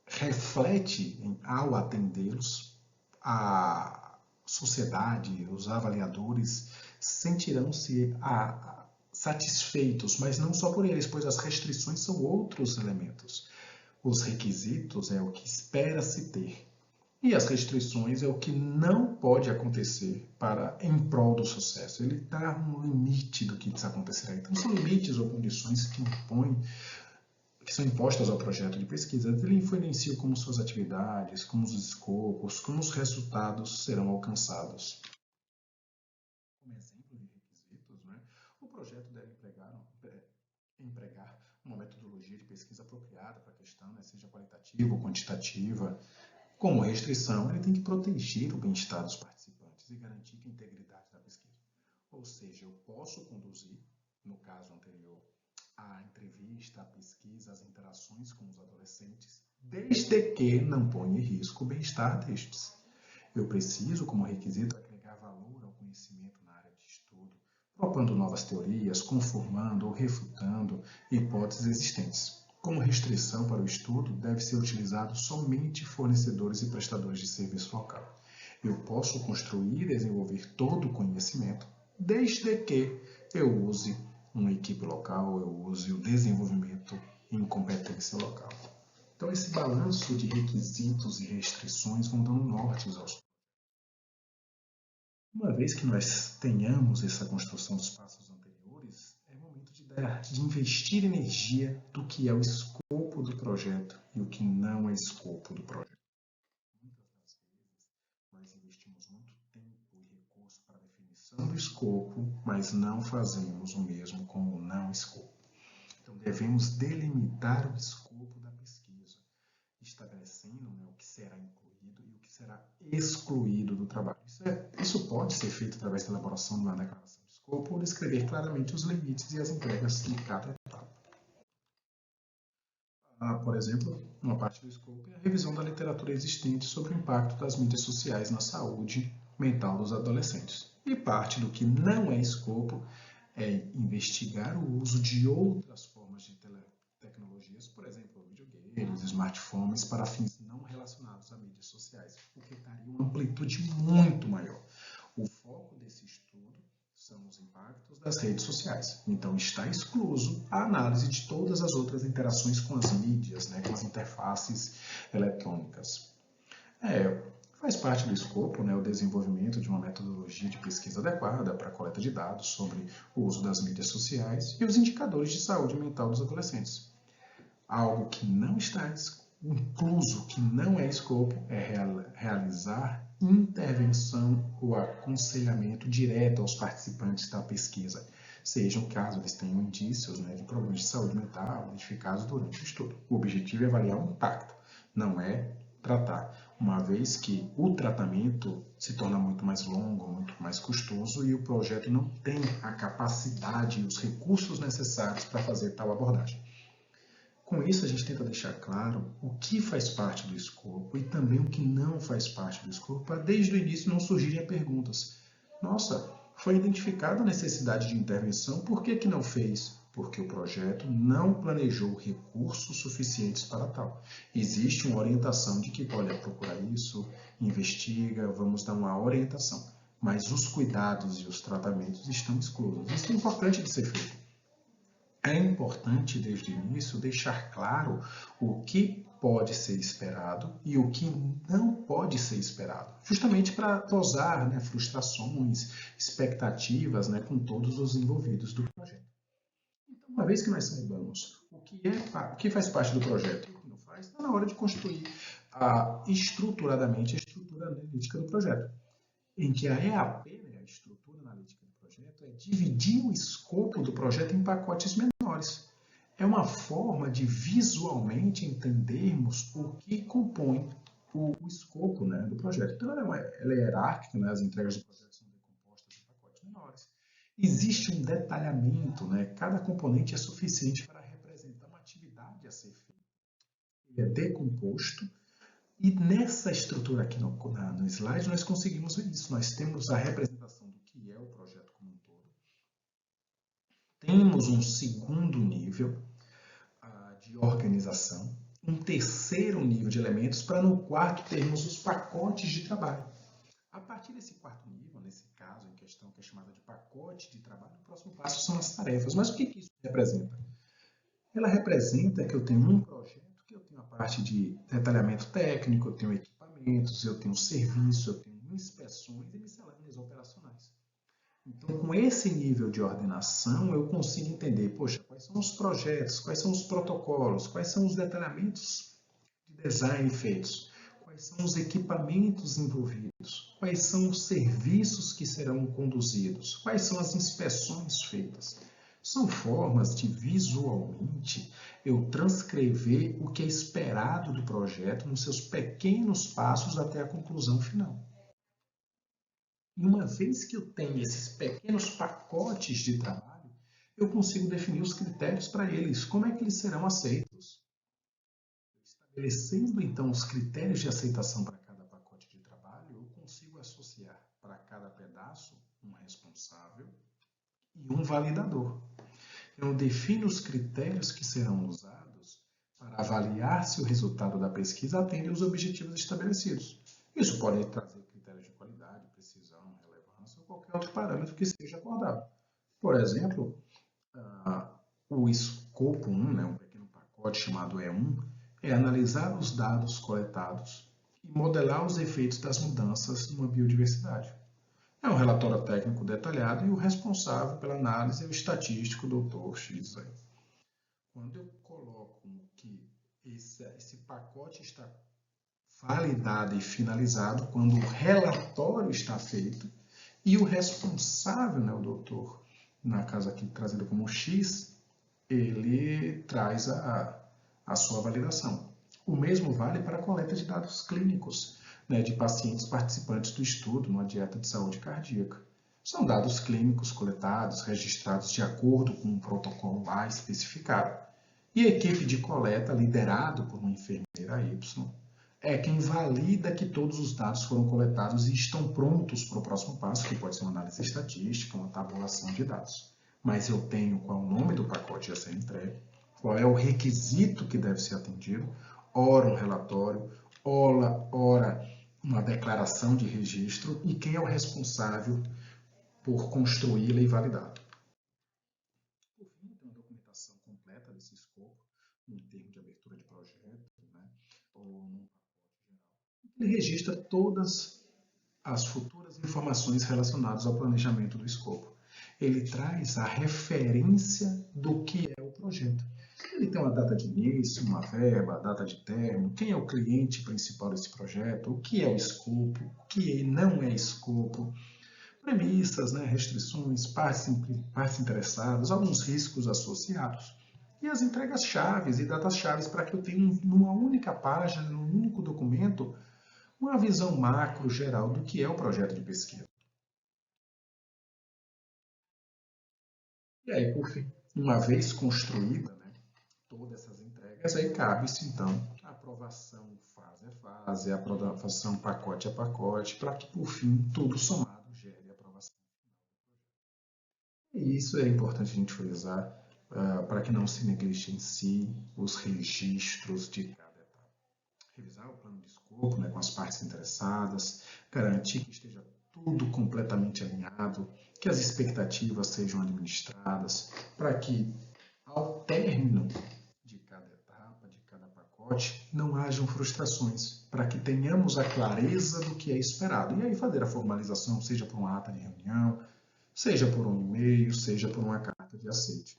reflete, ao atendê-los, a sociedade, os avaliadores sentirão-se satisfeitos, mas não só por eles, pois as restrições são outros elementos. Os requisitos é o que espera-se ter, e as restrições é o que não pode acontecer em prol do sucesso. Ele dá um limite do que isso acontecerá. Então, são limites ou condições que são impostas ao projeto de pesquisa. Ele influencia como suas atividades, como os escopos, como os resultados serão alcançados. Como exemplo de requisitos, né, o projeto deve empregar uma metodologia de pesquisa apropriada para a questão, né, seja qualitativa ou quantitativa. Como restrição, ele tem que proteger o bem-estar dos participantes e garantir a integridade da pesquisa. Ou seja, eu posso conduzir, no caso anterior, a entrevista, a pesquisa, as interações com os adolescentes, desde que não ponha em risco o bem-estar destes. Eu preciso, como requisito, agregar valor ao conhecimento na área de estudo, propondo novas teorias, conformando ou refutando hipóteses existentes. Como restrição para o estudo, deve ser utilizado somente fornecedores e prestadores de serviço local. Eu posso construir e desenvolver todo o conhecimento, desde que eu use uma equipe local, eu use o desenvolvimento em competência local. Então, esse balanço de requisitos e restrições vão dando nortes aos. Uma vez que nós tenhamos essa construção dos passos anteriores, é momento de investir energia do que é o escopo do projeto e o que não é escopo do projeto. Muitas das vezes, nós investimos muito tempo e recurso para a definição do escopo, mas não fazemos o mesmo com o não escopo. Então, devemos delimitar o escopo da pesquisa, estabelecendo, né, o que será incluído incluído e o que será excluído do trabalho. Isso pode ser feito através da elaboração de uma declaração de escopo ou descrever claramente os limites e as entregas de cada etapa. Por exemplo, uma parte do escopo é a revisão da literatura existente sobre o impacto das mídias sociais na saúde mental dos adolescentes. E parte do que não é escopo é investigar o uso de outras formas de tecnologias, por exemplo, videogames, smartphones, para fins não relacionados a mídias sociais, porque daria uma amplitude muito maior. O foco desse estudo são os impactos das redes sociais. Então, está excluso a análise de todas as outras interações com as mídias, com as interfaces eletrônicas. Faz parte do escopo o desenvolvimento de uma metodologia de pesquisa adequada para a coleta de dados sobre o uso das mídias sociais e os indicadores de saúde mental dos adolescentes. Algo que não está incluso, que não é escopo, é realizar intervenção ou aconselhamento direto aos participantes da pesquisa, sejam caso eles tenham indícios de problemas de saúde mental identificados durante o estudo. O objetivo é avaliar o impacto, não é tratar, uma vez que o tratamento se torna muito mais longo, muito mais custoso e o projeto não tem a capacidade e os recursos necessários para fazer tal abordagem. Com isso, a gente tenta deixar claro o que faz parte do escopo e também o que não faz parte do escopo, para desde o início não surgirem perguntas. Nossa, foi identificada a necessidade de intervenção, por que não fez? Porque o projeto não planejou recursos suficientes para tal. Existe uma orientação de que, olha, procura isso, investiga, vamos dar uma orientação. Mas os cuidados e os tratamentos estão exclusos. Isso é importante de ser feito. É importante, desde o início, deixar claro o que pode ser esperado e o que não pode ser esperado, justamente para dosar frustrações, expectativas com todos os envolvidos do projeto. Então, uma vez que nós saibamos o que faz parte do projeto e o que não faz, está na hora de construir estruturadamente a estrutura analítica do projeto, em que a EAP, a estrutura analítica do projeto, é dividir o escopo do projeto em pacotes menores. É uma forma de visualmente entendermos o que compõe o escopo do projeto. Então, ela é hierárquica, as entregas do projeto são decompostas em pacotes menores. Existe um detalhamento, cada componente é suficiente para representar uma atividade a ser feita. Ele é decomposto. E nessa estrutura aqui no slide, nós conseguimos ver isso. Nós temos a representação do que é o projeto como um todo. Temos um segundo nível de organização. Um terceiro nível de elementos, para no quarto termos os pacotes de trabalho. A partir desse quarto nível, nesse caso em questão, que é chamada de pacote de trabalho, o próximo passo são as tarefas. Mas o que isso representa? Ela representa que eu tenho um projeto, que eu tenho a parte de detalhamento técnico, eu tenho equipamentos, eu tenho serviço, eu tenho inspeções e miscelâneas operacionais. Então, com esse nível de ordenação, eu consigo entender, poxa, quais são os projetos, quais são os protocolos, quais são os detalhamentos de design feitos, quais são os equipamentos envolvidos, quais são os serviços que serão conduzidos, quais são as inspeções feitas. São formas de, visualmente, eu transcrever o que é esperado do projeto nos seus pequenos passos até a conclusão final. E uma vez que eu tenho esses pequenos pacotes de trabalho, eu consigo definir os critérios para eles, como é que eles serão aceitos. Estabelecendo, então, os critérios de aceitação para cada pacote de trabalho, eu consigo associar para cada pedaço um responsável e um validador. Eu defino os critérios que serão usados para avaliar se o resultado da pesquisa atende aos objetivos estabelecidos. Isso pode trazer critérios de qualidade, precisão, relevância ou qualquer outro parâmetro que seja acordado. Por exemplo, o escopo 1, um pequeno pacote chamado E1, é analisar os dados coletados e modelar os efeitos das mudanças numa biodiversidade. É um relatório técnico detalhado e o responsável pela análise é o estatístico Dr. X. Quando eu coloco que esse pacote está validado e finalizado, quando o relatório está feito e o responsável, o doutor, na casa aqui trazido como X, ele traz a sua validação. O mesmo vale para a coleta de dados clínicos. né, de pacientes participantes do estudo numa dieta de saúde cardíaca. São dados clínicos coletados, registrados de acordo com um protocolo lá especificado. E a equipe de coleta, liderado por uma enfermeira Y, é quem valida que todos os dados foram coletados e estão prontos para o próximo passo, que pode ser uma análise estatística, uma tabulação de dados. Mas eu tenho qual é o nome do pacote a ser entregue, qual é o requisito que deve ser atendido, ora um relatório, ora uma declaração de registro e quem é o responsável por construí-la e validá-la. Por fim, tem uma documentação completa desse escopo, um termo de abertura de projeto, né, ou num pacote geral. Ele registra todas as futuras informações relacionadas ao planejamento do escopo. Ele traz a referência do que é o projeto. Ele tem uma data de início, uma verba, data de término, quem é o cliente principal desse projeto, o que é o escopo, o que não é escopo, premissas, né, restrições, partes interessadas, alguns riscos associados. E as entregas-chaves e datas-chaves para que eu tenha, numa única página, num único documento, uma visão macro geral do que é o projeto de pesquisa. E aí, por fim, uma vez construída, né, todas essas entregas, aí cabe-se, então, a aprovação fase a fase, a aprovação pacote a pacote, para que, por fim, tudo somado gere a aprovação. E isso é importante a gente frisar para que não se negligencie os registros de cada etapa. Revisar o plano de escopo, né, com as partes interessadas, garantir que esteja tudo completamente alinhado, que as expectativas sejam administradas, para que, ao término de cada etapa, de cada pacote, não hajam frustrações, para que tenhamos a clareza do que é esperado. E aí fazer a formalização, seja por uma ata de reunião, seja por um e-mail, seja por uma carta de aceite.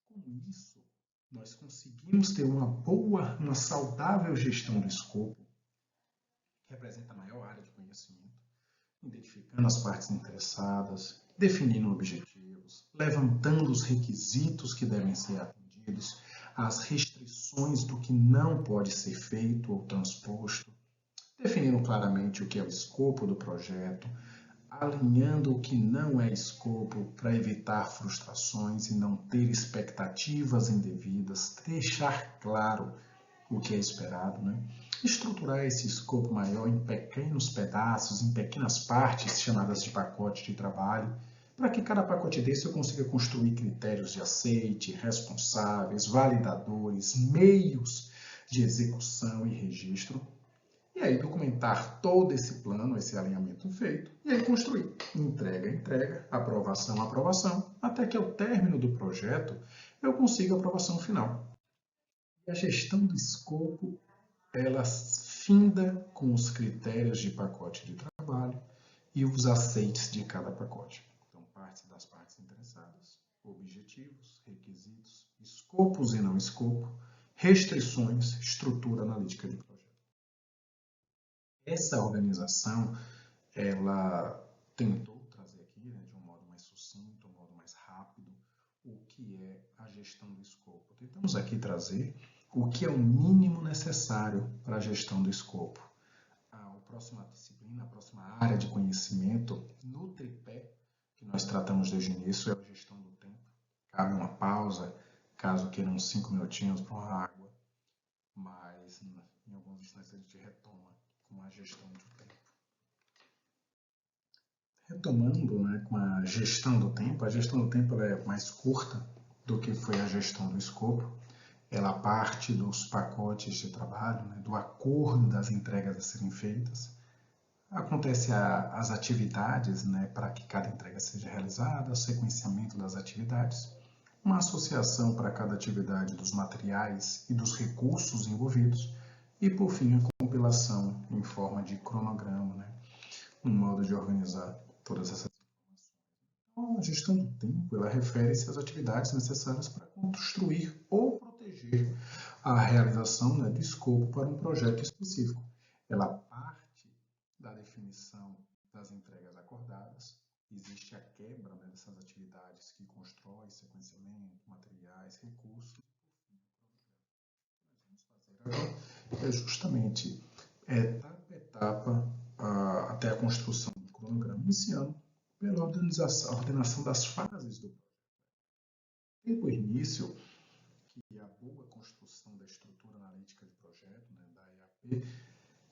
Com isso, nós conseguimos ter uma boa, uma saudável gestão do escopo, que representa a maior área de conhecimento, identificando as partes interessadas, definindo objetivos, levantando os requisitos que devem ser atendidos, as restrições do que não pode ser feito ou transposto, definindo claramente o que é o escopo do projeto, alinhando o que não é escopo para evitar frustrações e não ter expectativas indevidas, deixar claro o que é esperado, né? Estruturar esse escopo maior em pequenos pedaços, em pequenas partes chamadas de pacote de trabalho, para que cada pacote desse eu consiga construir critérios de aceite, responsáveis, validadores, meios de execução e registro. E aí documentar todo esse plano, esse alinhamento feito, e aí construir entrega, aprovação, até que ao término do projeto eu consiga a aprovação final. E a gestão do escopo, ela finda com os critérios de pacote de trabalho e os aceites de cada pacote. Então, das partes interessadas, objetivos, requisitos, escopos e não escopo, restrições, estrutura analítica de projeto. Essa organização, ela tentou trazer aqui, né, de um modo mais sucinto, um modo mais rápido, o que é a gestão do escopo. Tentamos aqui trazer o que é o mínimo necessário para a gestão do escopo. A próxima disciplina, a próxima área de conhecimento, no tripé, que nós tratamos desde o início, é a gestão do tempo. Cabe uma pausa, caso queira uns 5 minutinhos para uma água, mas em alguns instantes a gente retoma com a gestão do tempo. Retomando, né, com a gestão do tempo, a gestão do tempo ela é mais curta do que foi a gestão do escopo. Ela parte dos pacotes de trabalho, né, do acordo das entregas a serem feitas. Acontece as atividades, né, para que cada entrega seja realizada, o sequenciamento das atividades, uma associação para cada atividade dos materiais e dos recursos envolvidos e, por fim, a compilação em forma de cronograma, né, um modo de organizar todas essas informações. Então, a gestão do tempo ela refere-se às atividades necessárias para construir ou proteger a realização, né, do escopo para um projeto específico. Ela parte da definição das entregas acordadas, existe a quebra, né, dessas atividades que constrói sequenciamento, materiais, recursos. O que nós vamos fazer agora é justamente etapa etapa até a construção do cronograma, iniciando pela ordenação das fases do projeto. Desde o início, que a boa construção da estrutura analítica de projeto, né, da EAP,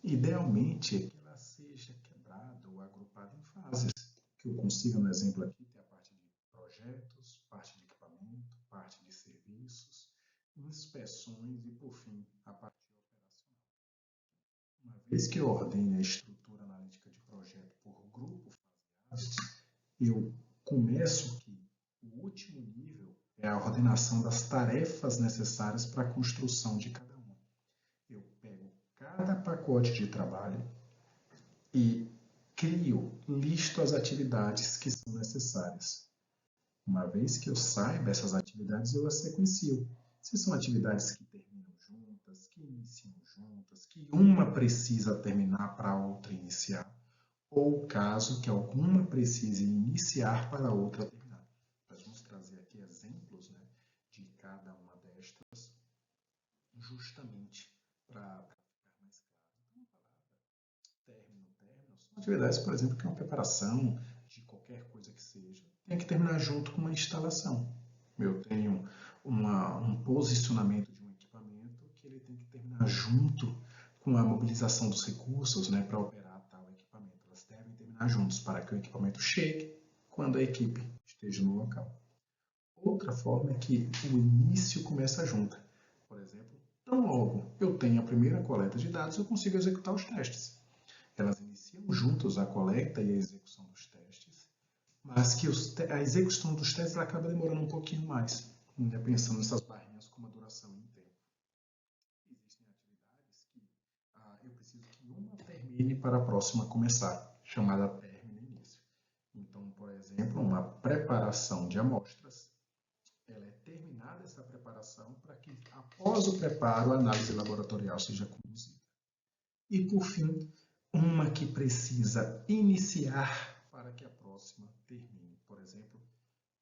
idealmente é que ela seja quebrada ou agrupada em fases. Que eu consiga, no exemplo aqui, ter a parte de projetos, parte de equipamento, parte de serviços, inspeções e, por fim, a parte operacional. Uma vez que eu ordene a estrutura analítica de projeto por grupo faseado, eu começo que o último nível é a ordenação das tarefas necessárias para a construção de cada uma. Eu pego cada pacote de trabalho e listo as atividades que são necessárias. Uma vez que eu saiba essas atividades, eu as sequencio. Se são atividades que terminam juntas, que iniciam juntas, que uma precisa terminar para a outra iniciar, ou caso que alguma precise iniciar para a outra terminar. Nós vamos trazer aqui exemplos, né, de cada uma destas, justamente para ficar mais claro. Então, a palavra término, são atividades, por exemplo, que é uma preparação de qualquer coisa que seja, tem que terminar junto com uma instalação. Eu tenho um posicionamento de um equipamento que ele tem que terminar junto com a mobilização dos recursos, né, para operar tal equipamento. Elas devem terminar juntos para que o equipamento chegue quando a equipe esteja no local. Outra forma é que o início começa junto. Por exemplo, tão logo eu tenho a primeira coleta de dados, eu consigo executar os testes. Elas iniciam juntos a coleta e a execução dos testes, mas que a execução dos testes acaba demorando um pouquinho mais, né, pensando nessas barrinhas como a duração em tempo. Existem atividades que eu preciso que uma termine para a próxima começar, chamada término e início. Então, por exemplo, uma preparação de amostras, ela é terminada essa preparação para que, após o preparo, a análise laboratorial seja conduzida. E, por fim, uma que precisa iniciar para que a próxima termine. Por exemplo,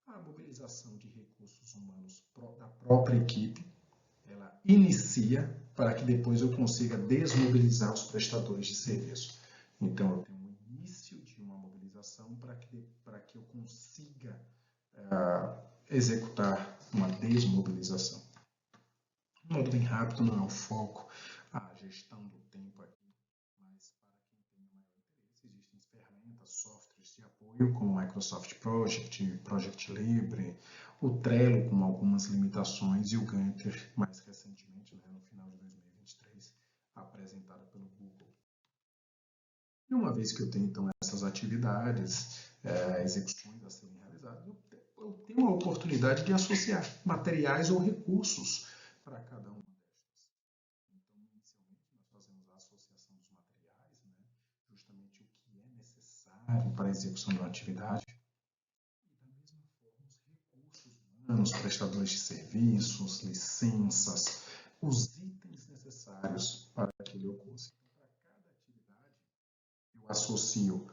a mobilização de recursos humanos da própria equipe, ela inicia para que depois eu consiga desmobilizar os prestadores de serviço. Então, eu tenho um início de uma mobilização para que eu consiga executar uma desmobilização. De modo bem rápido, não é o foco, a gestão do tempo aqui, mas para quem tem maior interesse, existem ferramentas, softwares de apoio, como o Microsoft Project, Project Libre, o Trello com algumas limitações e o Gantt, mais recentemente, né, no final de 2023, apresentado pelo Google. E uma vez que eu tenho, então, essas atividades, execuções a serem realizadas, eu tenho a oportunidade de associar materiais ou recursos para cada uma destas. Então, inicialmente, nós fazemos a associação dos materiais, né, justamente o que é necessário para a execução de uma atividade. E, da mesma forma, os recursos humanos, prestadores de serviços, licenças, os itens necessários para que ele ocorra. Então, para cada atividade, eu associo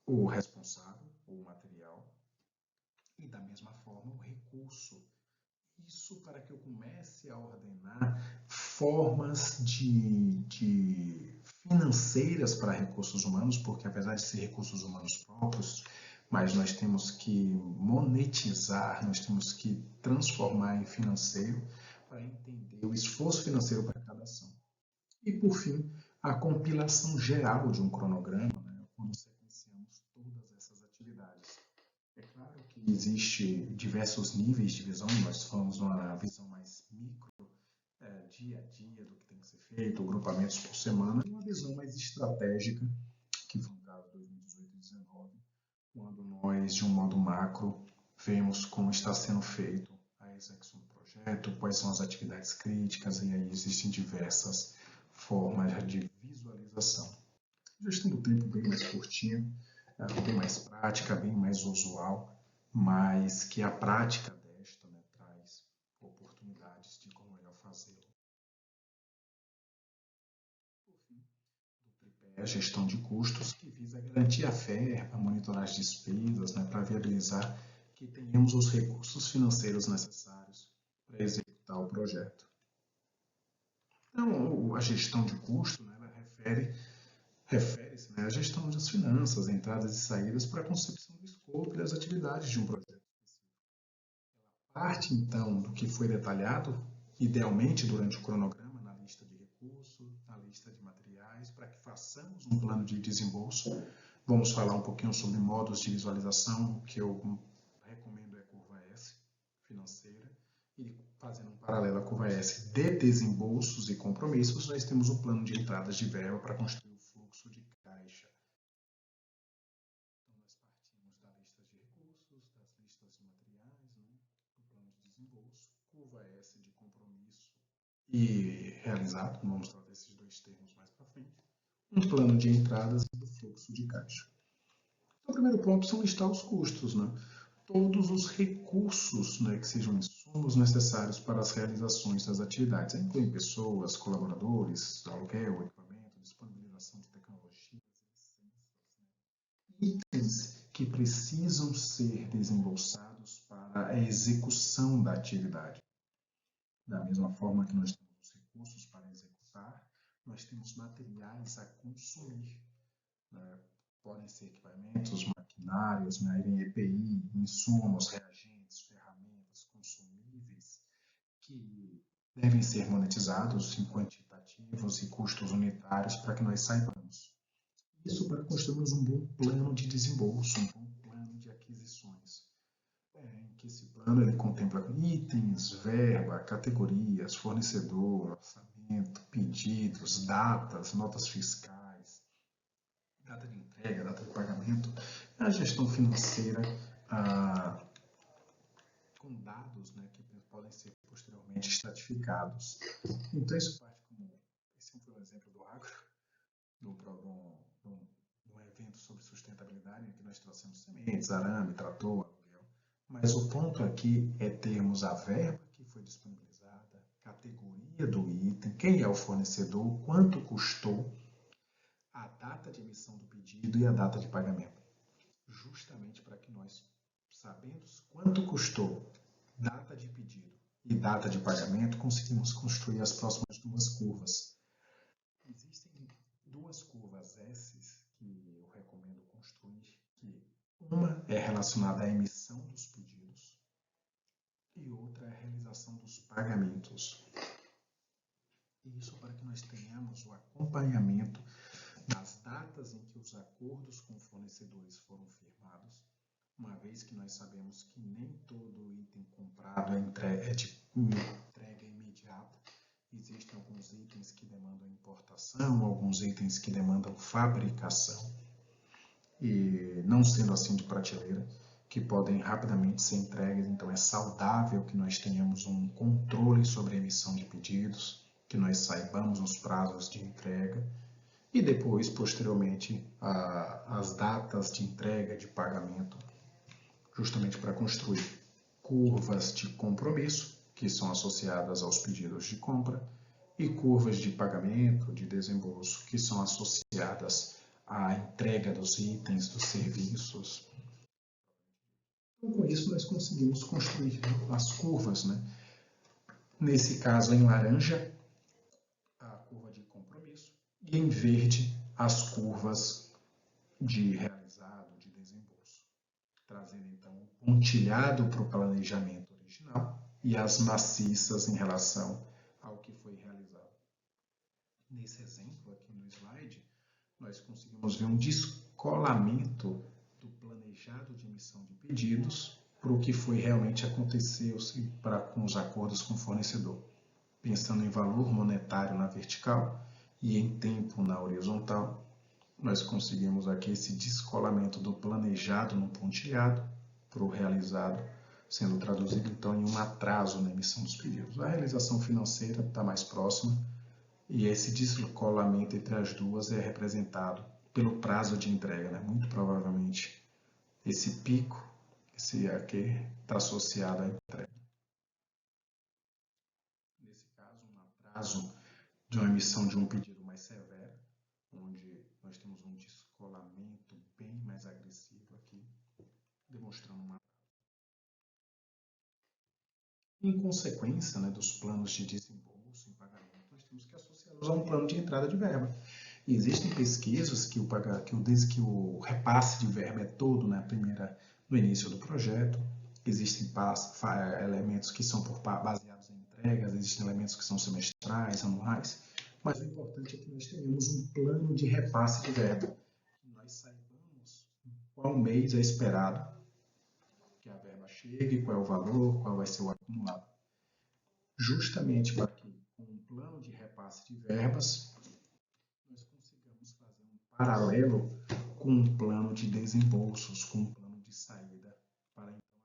o responsável, o material, e da mesma forma o recurso. Isso para que eu comece a ordenar formas financeiras para recursos humanos, porque apesar de ser recursos humanos próprios, mas nós temos que monetizar, nós temos que transformar em financeiro para entender o esforço financeiro para cada ação. E por fim, a compilação geral de um cronograma, né, quando sequenciamos todas essas atividades. É claro que existe diversos níveis de visão, nós falamos uma visão mais micro, dia a dia do que tem que ser feito, agrupamentos por semana, e uma visão mais estratégica, que foi o caso de 2018 e 2019, quando nós, de um modo macro, vemos como está sendo feito a execução do projeto, quais são as atividades críticas, e aí existem diversas formas de visualização. Gestão do tempo bem mais curtinha, bem mais prática, bem mais usual, mas que a prática desta, né, traz oportunidades de como melhor fazê-lo. Por fim, do tripé, a gestão de custos, que visa garantir a verba, monitorar as despesas, né, para viabilizar que tenhamos os recursos financeiros necessários para executar o projeto. Então, a gestão de custo, né, ela refere refere-se, né, à gestão das finanças, entradas e saídas para a concepção do escopo e das atividades de um projeto. Parte, então, do que foi detalhado, idealmente durante o cronograma, na lista de recursos, na lista de materiais, para que façamos um plano de desembolso. Vamos falar um pouquinho sobre modos de visualização, o que eu recomendo é a curva S, financeira, e fazendo um paralelo à curva S de desembolsos e compromissos, nós temos um plano de entradas de verba para construir o fluxo de caixa. Então, nós partimos da lista de recursos, das listas de materiais, né, do plano de desembolso, curva S de compromisso e realizado, vamos tratar esses dois termos mais para frente, um plano de entradas e do fluxo de caixa. Então, o primeiro ponto são listar os custos, né? Todos os recursos, né, que sejam insumos necessários para as realizações das atividades, incluem pessoas, colaboradores, aluguel, equipamento, disponibilização de tecnologias, itens que precisam ser desembolsados para a execução da atividade. Da mesma forma que nós temos os recursos para executar, nós temos materiais a consumir, né? Podem ser equipamentos, maquinários, né, EPI, insumos, reagentes, ferramentas, consumíveis, que devem ser monetizados em quantitativos e custos unitários para que nós saibamos. Isso para construirmos um bom plano de desembolso, um bom plano de aquisições. Em que esse plano ele contempla itens, verba, categorias, fornecedor, orçamento, pedidos, datas, notas fiscais, data de entrega, data de pagamento, a gestão financeira com dados, né, que podem ser posteriormente estratificados. Então, isso parte como, esse foi um exemplo do agro, de um evento sobre sustentabilidade, em que nós trouxemos sementes, arame, trator, aluguel. Mas o ponto aqui é termos a verba que foi disponibilizada, categoria do item, quem é o fornecedor, quanto custou, a data de emissão do pedido e a data de pagamento. Justamente para que nós, sabendo quanto custou, data de pedido e data de pagamento, conseguimos construir as próximas duas curvas. Existem duas curvas S que eu recomendo construir, que uma é relacionada à emissão dos pedidos e outra é a realização dos pagamentos. Isso para que nós tenhamos o acompanhamento das datas em que os acordos com fornecedores foram firmados, uma vez que nós sabemos que nem todo item comprado é de entrega imediata. Existem alguns itens que demandam importação, alguns itens que demandam fabricação, e não sendo assim de prateleira, que podem rapidamente ser entregues. Então é saudável que nós tenhamos um controle sobre a emissão de pedidos, que nós saibamos os prazos de entrega e depois, posteriormente, as datas de entrega, de pagamento, justamente para construir curvas de compromisso, que são associadas aos pedidos de compra, e curvas de pagamento, de desembolso, que são associadas à entrega dos itens, dos serviços. Então, com isso, nós conseguimos construir as curvas, né? Nesse caso, em laranja, a curva de compromisso, e em verde, as curvas de realizado, de desembolso, trazendo então um pontilhado para o planejamento original e as maciças em relação ao que foi realizado. Nesse exemplo aqui no slide, nós conseguimos ver um descolamento do planejado de emissão de pedidos para o que foi realmente aconteceu com os acordos com o fornecedor, pensando em valor monetário na vertical e em tempo na horizontal. Nós conseguimos aqui esse descolamento do planejado no pontilhado para o realizado, sendo traduzido então em um atraso na emissão dos pedidos. A realização financeira está mais próxima e esse descolamento entre as duas é representado pelo prazo de entrega, né? Muito provavelmente esse pico, esse aqui, está associado à entrega. Nesse caso, um atraso de uma emissão de um pedido mais severo, onde nós temos um descolamento bem mais agressivo aqui, demonstrando uma. Em consequência, né, dos planos de desembolso em pagamento, nós temos que associá-los a um plano de entrada de verba. E existem pesquisas que o repasse de verba é todo no início do projeto. Existem elementos que são baseados em entregas, existem elementos que são semestrais, anuais, mas o importante é que nós tenhamos um plano de repasse de verba. Que nós saibamos qual mês é esperado que a verba chegue, qual é o valor, qual vai ser o acumulado. Justamente para que, com um plano de repasse de verbas, nós consigamos fazer um paralelo com um plano de desembolsos, com um plano de saída, para então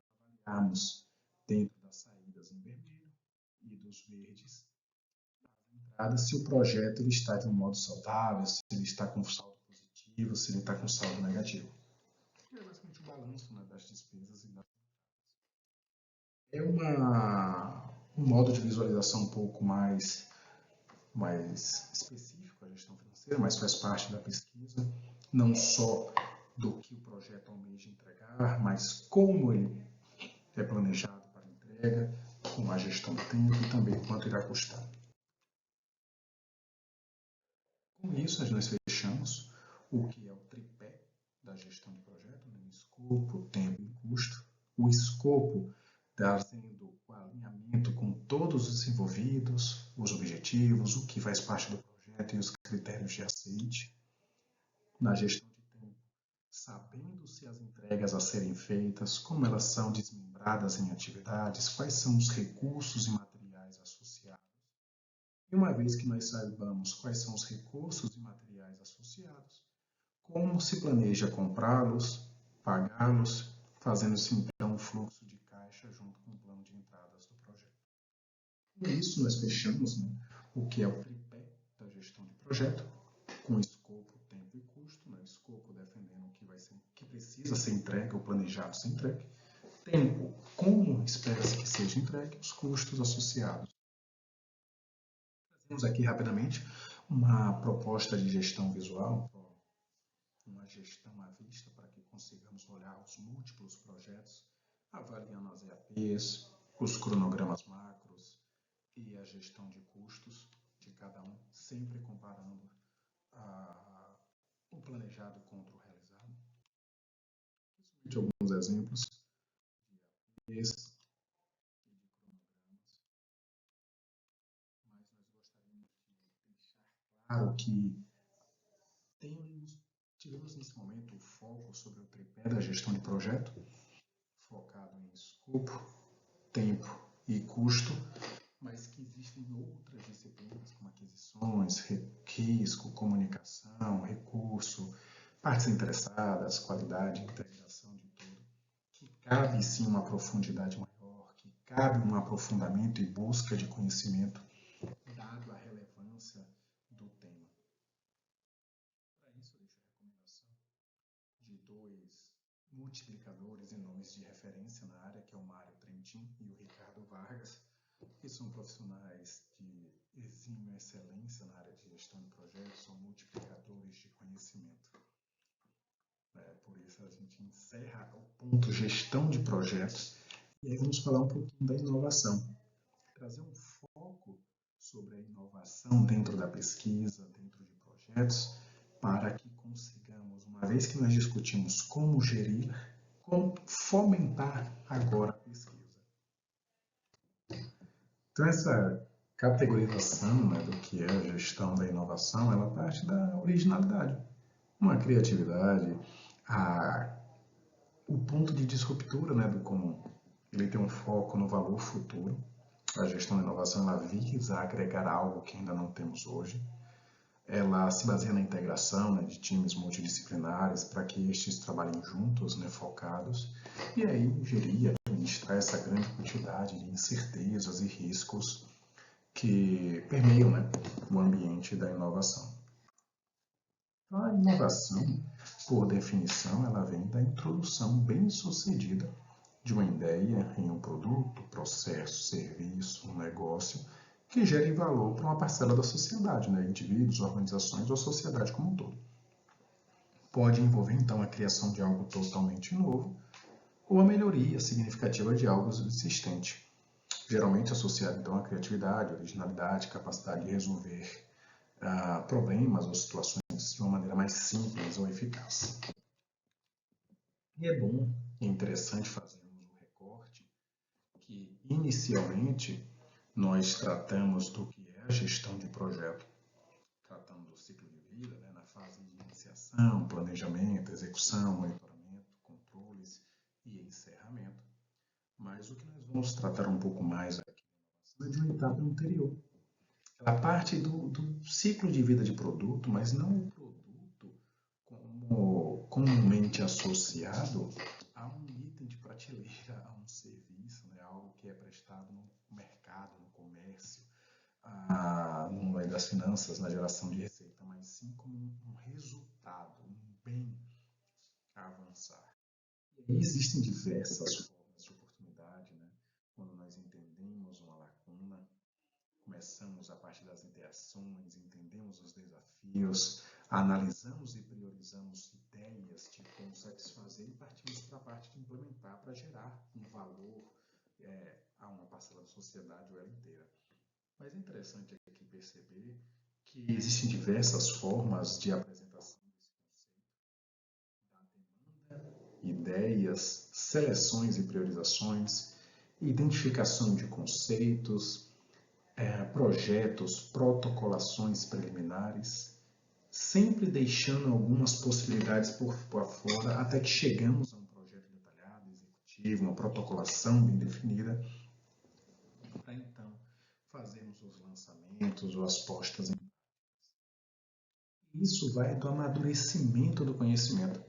avaliarmos dentro das saídas em vermelho e dos verdes, se o projeto ele está de um modo saudável, se ele está com saldo positivo, se ele está com saldo negativo. É basicamente o balanço, né, das despesas e das um modo de visualização um pouco mais específico, a gestão financeira, mas faz parte da pesquisa, não só do que o projeto almeja entregar, mas como ele é planejado para entrega, com a gestão do tempo e também quanto irá custar. Com isso, nós fechamos o que é o tripé da gestão de projeto, né? Escopo, tempo e custo. O escopo trazendo o alinhamento com todos os envolvidos, os objetivos, o que faz parte do projeto e os critérios de aceite. Na gestão de tempo, sabendo se as entregas a serem feitas, como elas são desmembradas em atividades, quais são os recursos e materiais associados. E uma vez que nós saibamos quais são os recursos e materiais associados, como se planeja comprá-los, pagá-los, fazendo-se então um fluxo de caixa junto com o plano de entradas do projeto. Com isso, nós fechamos, né, o que é o tripé da gestão de projeto, com escopo, tempo e custo. Né, escopo defendendo o que precisa ser entregue ou planejado ser entregue. Tempo, como espera-se que seja entregue, os custos associados. Temos aqui rapidamente uma proposta de gestão visual, uma gestão à vista para que consigamos olhar os múltiplos projetos, avaliando as EAPs, os cronogramas macros e a gestão de custos de cada um, sempre comparando o planejado contra o realizado. De alguns exemplos de EAPs e de cronogramas, mas nós gostaríamos de deixar claro que tivemos nesse momento o foco sobre o tripé da gestão de projeto, focado em escopo, tempo e custo, mas que existem outras disciplinas como aquisições, risco, comunicação, recurso, partes interessadas, qualidade, integração de tudo, que cabe sim uma profundidade maior, que cabe um aprofundamento e busca de conhecimento, dado a relevância do tema. Para isso, eu deixo a recomendação de dois multiplicadores e nomes de referência na área, que é o Mário Trentin e o Ricardo Vargas, que são profissionais de exímia excelência na área de gestão de projetos, são multiplicadores de conhecimento. Por isso a gente encerra o ponto gestão de projetos e aí vamos falar um pouquinho da inovação. Trazer um foco sobre a inovação dentro da pesquisa, dentro de projetos, para que consigamos, uma vez que nós discutimos como gerir, como fomentar agora a pesquisa. Então, essa categorização, né, do que é a gestão da inovação, ela parte da originalidade, uma criatividade, o ponto de disruptura, né, do comum. Ele tem um foco no valor futuro. A gestão da inovação ela visa agregar algo que ainda não temos hoje. Ela se baseia na integração, né, de times multidisciplinares para que estes trabalhem juntos, né, focados, e aí gerir, administrar essa grande quantidade de incertezas e riscos que permeiam, né, o ambiente da inovação. A inovação, por definição, ela vem da introdução bem-sucedida de uma ideia em um produto, processo, serviço, um negócio, que gere valor para uma parcela da sociedade, né? Indivíduos, organizações ou a sociedade como um todo. Pode envolver, então, a criação de algo totalmente novo ou a melhoria significativa de algo existente, geralmente associado, então, à criatividade, originalidade, capacidade de resolver problemas ou situações de uma maneira mais simples ou eficaz. E é bom e interessante fazermos um recorte que, inicialmente, nós tratamos do que é a gestão de projeto, tratando do ciclo de vida, né, na fase de iniciação, planejamento, execução, monitoramento, controles e encerramento. Mas o que nós vamos tratar um pouco mais aqui é de uma etapa anterior. Ela parte do ciclo de vida de produto, mas não o produto como comumente associado a um item de prateleira, a um serviço, né? Algo que é prestado no mercado, no comércio, no meio das finanças, na geração de receita, mas sim como um resultado, um bem a avançar. E aí existem diversas formas de oportunidade, né? Quando nós entendemos uma lacuna, começamos a partir das interações, entendemos os desafios, analisamos e priorizamos ideias de como satisfazer e partimos para a parte de implementar para gerar um valor a uma parcela da sociedade ou ela inteira. Mas é interessante aqui perceber que existem diversas formas de apresentação desse conceito, da demanda, ideias, seleções e priorizações, identificação de conceitos, projetos, protocolações preliminares, sempre deixando algumas possibilidades por fora até que chegamos a um projeto detalhado, executivo, uma protocolação bem definida, para então fazermos os lançamentos ou as postas em prática. Isso vai do amadurecimento do conhecimento.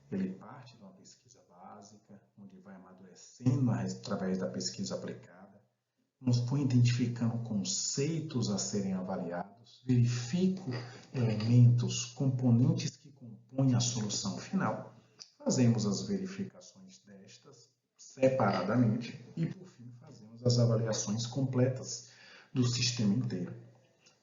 Ele parte de uma pesquisa básica, onde vai amadurecendo através da pesquisa aplicada, nos põe identificando conceitos a serem avaliados, verifico elementos, componentes que compõem a solução final, fazemos as verificações destas separadamente e, por fim, fazemos as avaliações completas do sistema inteiro.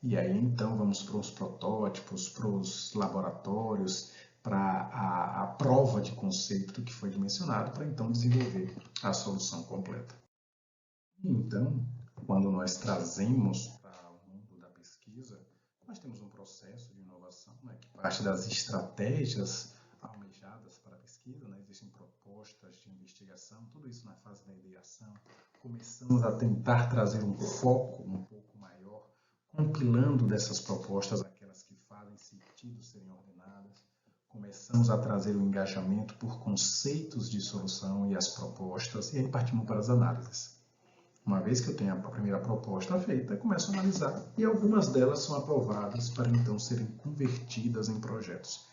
E aí, então, vamos para os protótipos, para os laboratórios, para a prova de conceito do que foi dimensionado, para então desenvolver a solução completa. Então, quando nós trazemos para o mundo da pesquisa, nós temos um processo de inovação, né, que parte das estratégias almejadas para a pesquisa, né, existem propostas de investigação, tudo isso na fase da ideação. Começamos a tentar trazer um foco um pouco maior, compilando dessas propostas aquelas que fazem sentido serem ordenadas. Começamos a trazer o engajamento por conceitos de solução e as propostas, e aí partimos para as análises. Uma vez que eu tenho a primeira proposta feita, começo a analisar e algumas delas são aprovadas para então serem convertidas em projetos.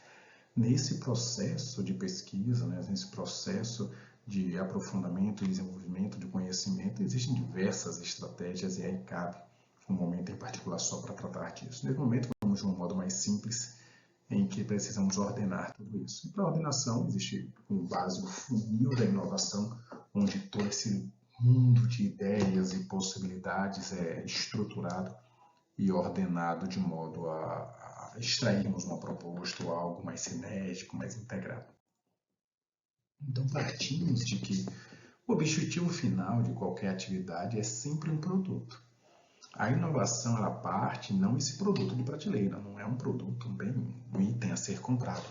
Nesse processo de pesquisa, né, nesse processo de aprofundamento e desenvolvimento de conhecimento, existem diversas estratégias e aí cabe um momento em particular só para tratar disso. Nesse momento, vamos de um modo mais simples, em que precisamos ordenar tudo isso. E para a ordenação, existe um básico funil da inovação, onde todo esse mundo de ideias e possibilidades é estruturado e ordenado de modo a extrairmos uma proposta ou algo mais sinérgico, mais integrado. Então, partimos de que o objetivo final de qualquer atividade é sempre um produto. A inovação, ela parte não esse produto de prateleira, não é um produto, um item a ser comprado,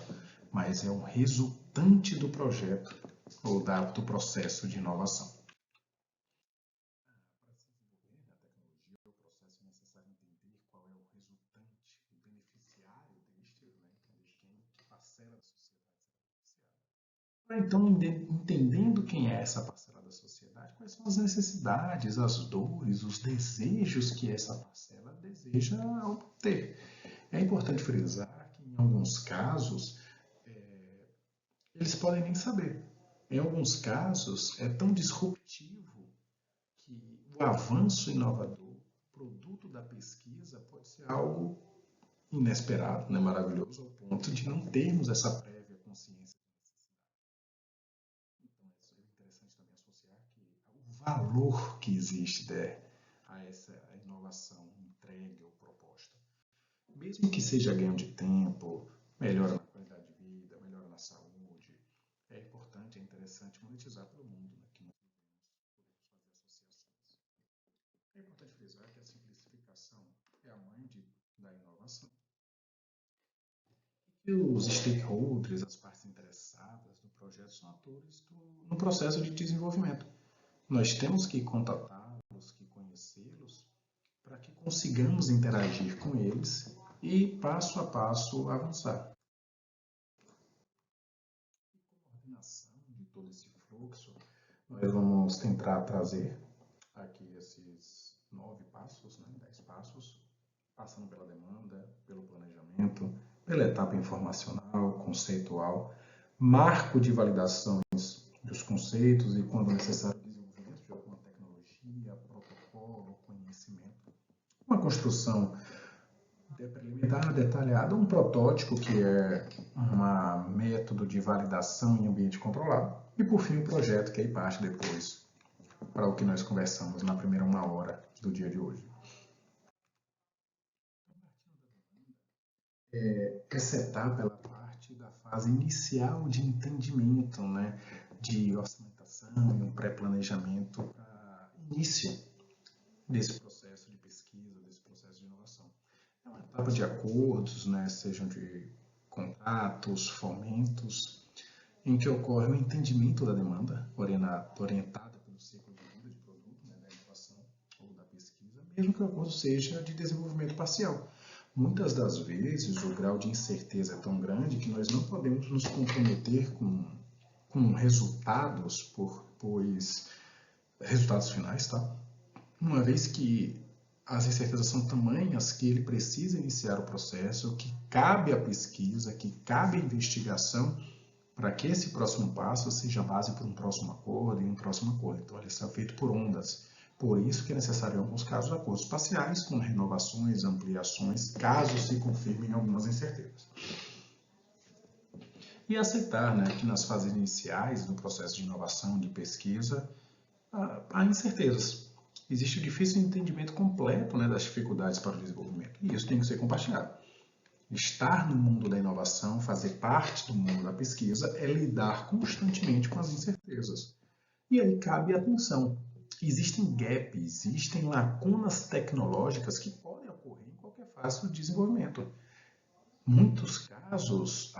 mas é um resultante do projeto ou do processo de inovação. Para se desenvolver na tecnologia, o processo é necessário entender qual é o resultante, o beneficiário deste, né, entender que parcela da sociedade será beneficiada. Para então, entendendo quem é essa parcela da sociedade, quais são as necessidades, as dores, os desejos que essa parcela deseja obter. É importante frisar que, em alguns casos, eles podem nem saber. Em alguns casos, é tão disruptivo que o avanço inovador, produto da pesquisa, pode ser algo inesperado, né, maravilhoso, ao ponto de não termos essa prévia consciência. Então, é interessante também associar que o valor que existe a essa inovação entregue ou proposta, mesmo que seja ganho de tempo, melhora na qualidade de vida, melhora na saúde, é importante, é interessante monetizar para o mundo, né, que nós podemos fazer associações. É importante frisar que a simplificação é a mãe da inovação. E os stakeholders, as partes interessadas do projeto, são atores no processo de desenvolvimento. Nós temos que contatá-los, que conhecê-los, para que consigamos interagir com eles e, passo a passo, avançar. A coordenação de todo esse fluxo, nós vamos tentar trazer aqui esses 9 passos, 10 passos, passando pela demanda, pelo planejamento, pela etapa informacional, conceitual, marco de validações dos conceitos e, quando necessário, desenvolvimento de alguma tecnologia, protocolo, conhecimento. Uma construção preliminar, detalhada, um protótipo que é um método de validação em ambiente controlado e, por fim, o projeto que aí parte depois para o que nós conversamos na primeira 1 hora do dia de hoje. Essa etapa ela parte da fase inicial de entendimento, de orçamentação e um pré-planejamento para início desse processo de pesquisa, desse processo de inovação. É uma etapa de acordos, sejam de contratos, fomentos, em que ocorre o entendimento da demanda, orientada pelo ciclo de vida de produto, da inovação ou da pesquisa, mesmo que o acordo seja de desenvolvimento parcial. Muitas das vezes, o grau de incerteza é tão grande que nós não podemos nos comprometer com resultados, pois resultados finais, tá? Uma vez que as incertezas são tamanhas que ele precisa iniciar o processo, que cabe a pesquisa, que cabe a investigação, para que esse próximo passo seja base para um próximo acordo e um próximo acordo. Então, ele está feito por ondas. Por isso que é necessário, em alguns casos, acordos parciais, com renovações, ampliações, caso se confirmem algumas incertezas. E aceitar que nas fases iniciais do processo de inovação, de pesquisa, há incertezas. Existe o difícil entendimento completo das dificuldades para o desenvolvimento. E isso tem que ser compartilhado. Estar no mundo da inovação, fazer parte do mundo da pesquisa, é lidar constantemente com as incertezas. E aí cabe atenção. Existem gaps, existem lacunas tecnológicas que podem ocorrer em qualquer fase do desenvolvimento. Em muitos casos,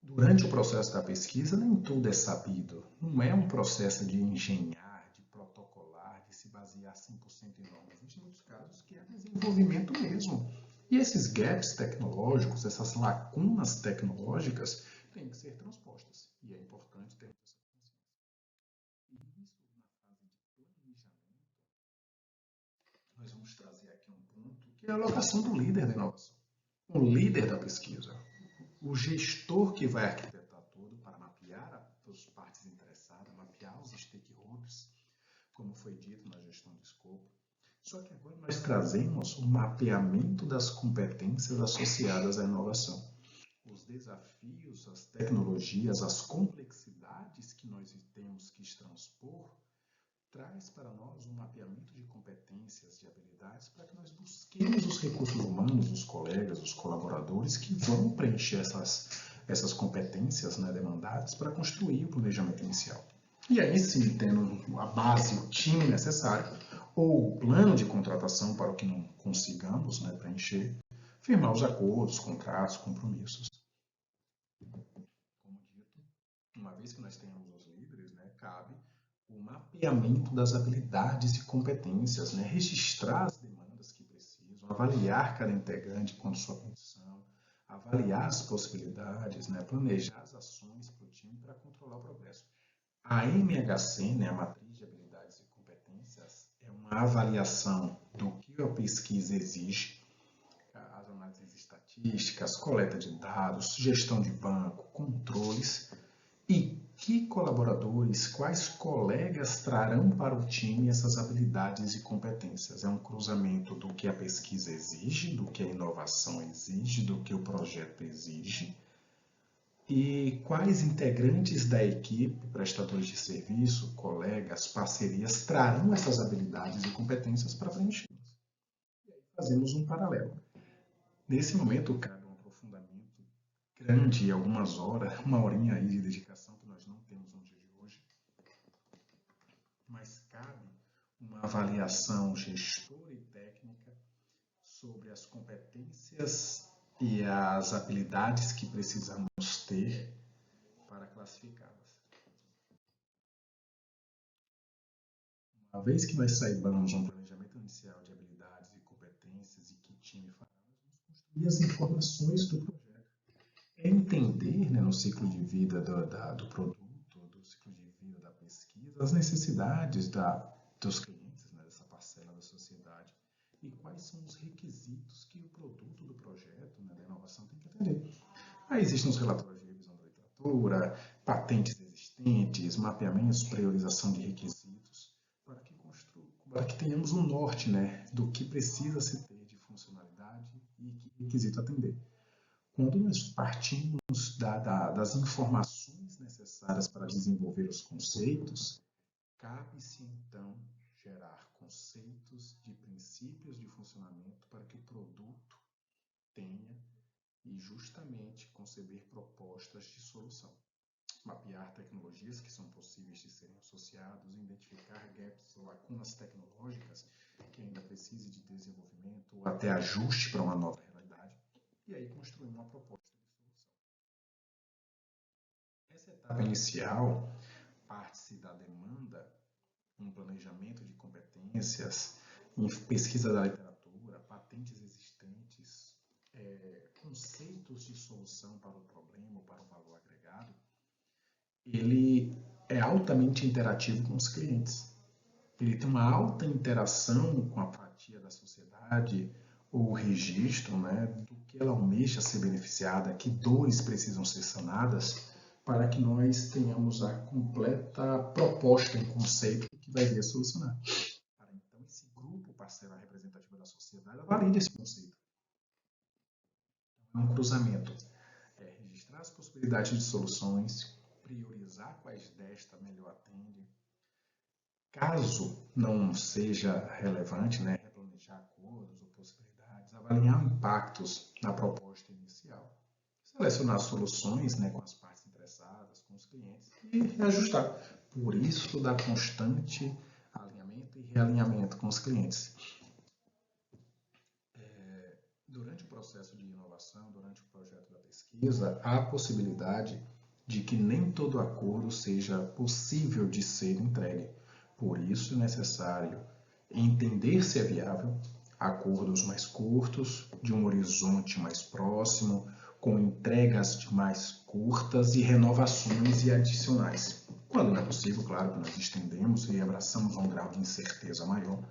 durante o processo da pesquisa, nem tudo é sabido. Não é um processo de engenhar, de protocolar, de se basear 100% em normas. Existem muitos casos que é desenvolvimento mesmo. E esses gaps tecnológicos, essas lacunas tecnológicas, têm que ser transpostas. E é importante ter essa consciência. E isso, na fase de planejamento, nós vamos trazer aqui um ponto que é a alocação do líder da inovação. O líder da pesquisa. O gestor que vai arquitetar tudo para mapear as partes interessadas, mapear os stakeholders, como foi dito na gestão de escopo. Só que agora nós trazemos o mapeamento das competências associadas à inovação. Os desafios, as tecnologias, as complexidades que nós temos que transpor, traz para nós um mapeamento de competências, de habilidades, para que nós busquemos os recursos humanos, os colegas, os colaboradores que vão preencher essas competências demandadas para construir o planejamento inicial. E aí sim, tendo a base, o time necessário, ou o plano de contratação para o que não consigamos preencher, firmar os acordos, contratos, compromissos. Como dito, uma vez que nós tenhamos os líderes, cabe o mapeamento das habilidades e competências, registrar as demandas que precisam, avaliar cada integrante quanto à sua condição, avaliar as possibilidades, planejar as ações para o time para controlar o progresso. A MHC, a Matriz de Habilidades e Competências, é uma avaliação do que a pesquisa exige, as análises estatísticas, coleta de dados, gestão de banco, controles, e que colaboradores, quais colegas trarão para o time essas habilidades e competências. É um cruzamento do que a pesquisa exige, do que a inovação exige, do que o projeto exige, e quais integrantes da equipe, prestadores de serviço, colegas, parcerias, trarão essas habilidades e competências para preenchê-las. E aí fazemos um paralelo. Nesse momento, cabe um aprofundamento grande, algumas horas, 1 horinha aí de dedicação que nós não temos no dia de hoje, mas cabe uma avaliação gestora e técnica sobre as competências e as habilidades que precisamos ter para classificá-las. Uma vez que nós saibamos um planejamento inicial de habilidades e competências e que time fará, nós vamos construir as informações do projeto. É entender, né, no ciclo de vida do produto, do ciclo de vida da pesquisa, as necessidades dos clientes, né, dessa parcela da sociedade e quais são os requisitos que o produto do projeto, né, da inovação tem que atender. Aí existem os relatórios de revisão da literatura, patentes existentes, mapeamentos, priorização de requisitos, para que, para que tenhamos um norte, né, do que precisa se ter de funcionalidade e que requisito atender. Quando nós partimos das informações necessárias para desenvolver os conceitos, cabe-se então gerar conceitos de princípios de funcionamento para que o produto tenha e justamente conceber propostas de solução. Mapear tecnologias que são possíveis de serem associadas, identificar gaps ou lacunas tecnológicas que ainda precisem de desenvolvimento ou até ajuste para uma nova realidade, e aí construir uma proposta de solução. Essa etapa inicial parte-se da demanda, um planejamento de competências, em pesquisa da literatura, patentes existentes, conceitos de solução para o problema ou para o valor agregado, ele é altamente interativo com os clientes. Ele tem uma alta interação com a fatia da sociedade, ou o registro, né, do que ela almeja ser beneficiada, que dores precisam ser sanadas, para que nós tenhamos a completa proposta em conceito que vai vir a solucionar. Para então, esse grupo parceiro representativo da sociedade valida esse conceito. É um cruzamento. É registrar as possibilidades de soluções, priorizar quais desta melhor atendem. Caso não seja relevante, né, replanejar acordos ou possibilidades, avaliar impactos na proposta inicial, selecionar soluções, né, com as partes interessadas, com os clientes e ajustar. Por isso, da constante alinhamento e realinhamento com os clientes. Durante o processo de inovação, durante o projeto da pesquisa, há a possibilidade de que nem todo acordo seja possível de ser entregue. Por isso é necessário entender se é viável acordos mais curtos, de um horizonte mais próximo, com entregas mais curtas e renovações e adicionais. Quando não é possível, claro que nós estendemos e abraçamos um grau de incerteza maior,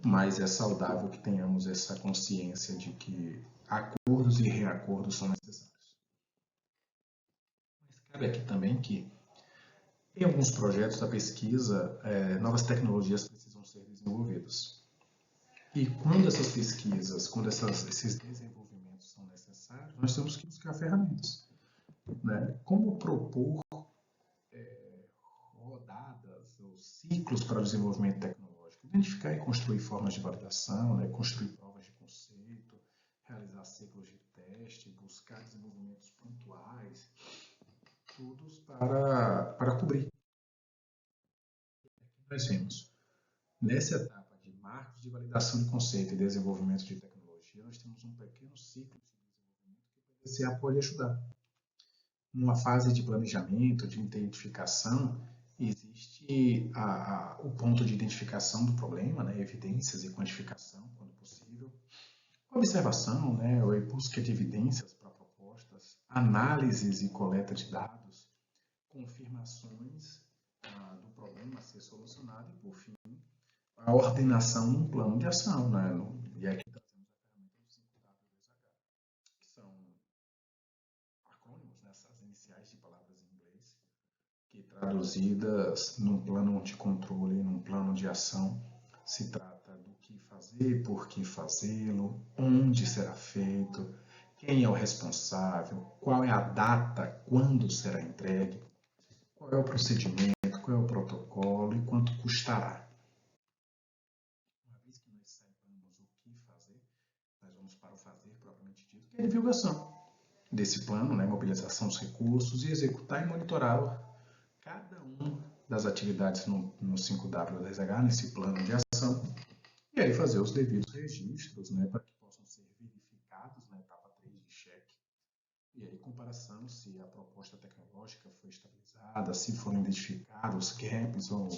mas é saudável que tenhamos essa consciência de que acordos e reacordos são necessários. Mas cabe aqui também que, em alguns projetos da pesquisa, novas tecnologias precisam ser desenvolvidas. E quando essas pesquisas, quando esses desenvolvimentos são necessários, nós temos que buscar ferramentas. Né? Como propor rodadas ou ciclos para o desenvolvimento tecnológico? Identificar e construir formas de validação, né? Construir provas de conceito, realizar ciclos de teste, buscar desenvolvimentos pontuais, todos para cobrir. Aqui nós vemos, nessa etapa de marcos de validação de conceito e desenvolvimento de tecnologia, nós temos um pequeno ciclo de desenvolvimento que o PDCA pode ajudar. Numa fase de planejamento, de identificação, existe o ponto de identificação do problema, né, evidências e quantificação, quando possível, observação, né, ou busca de evidências para propostas, análises e coleta de dados, confirmações do problema a ser solucionado e, por fim, a ordenação num plano de ação. Né, e aqui trazemos a ferramenta do 5W2H, que são acrônimos, né, essas iniciais de palavras em inglês, que traduzidas num plano de controle, num plano de ação, se trata do que fazer, por que fazê-lo, onde será feito, quem é o responsável, qual é a data, quando será entregue, qual é o procedimento, qual é o protocolo e quanto custará. Uma vez que nós saibamos o que fazer, nós vamos para o fazer propriamente dito, que é a divulgação desse plano, né, mobilização dos recursos e executar e monitorar cada uma das atividades no 5W10H, nesse plano de ação, e aí fazer os devidos registros, né, para que possam ser verificados na etapa 3 de check E aí, comparação se a proposta tecnológica foi estabilizada, se foram identificados gaps ou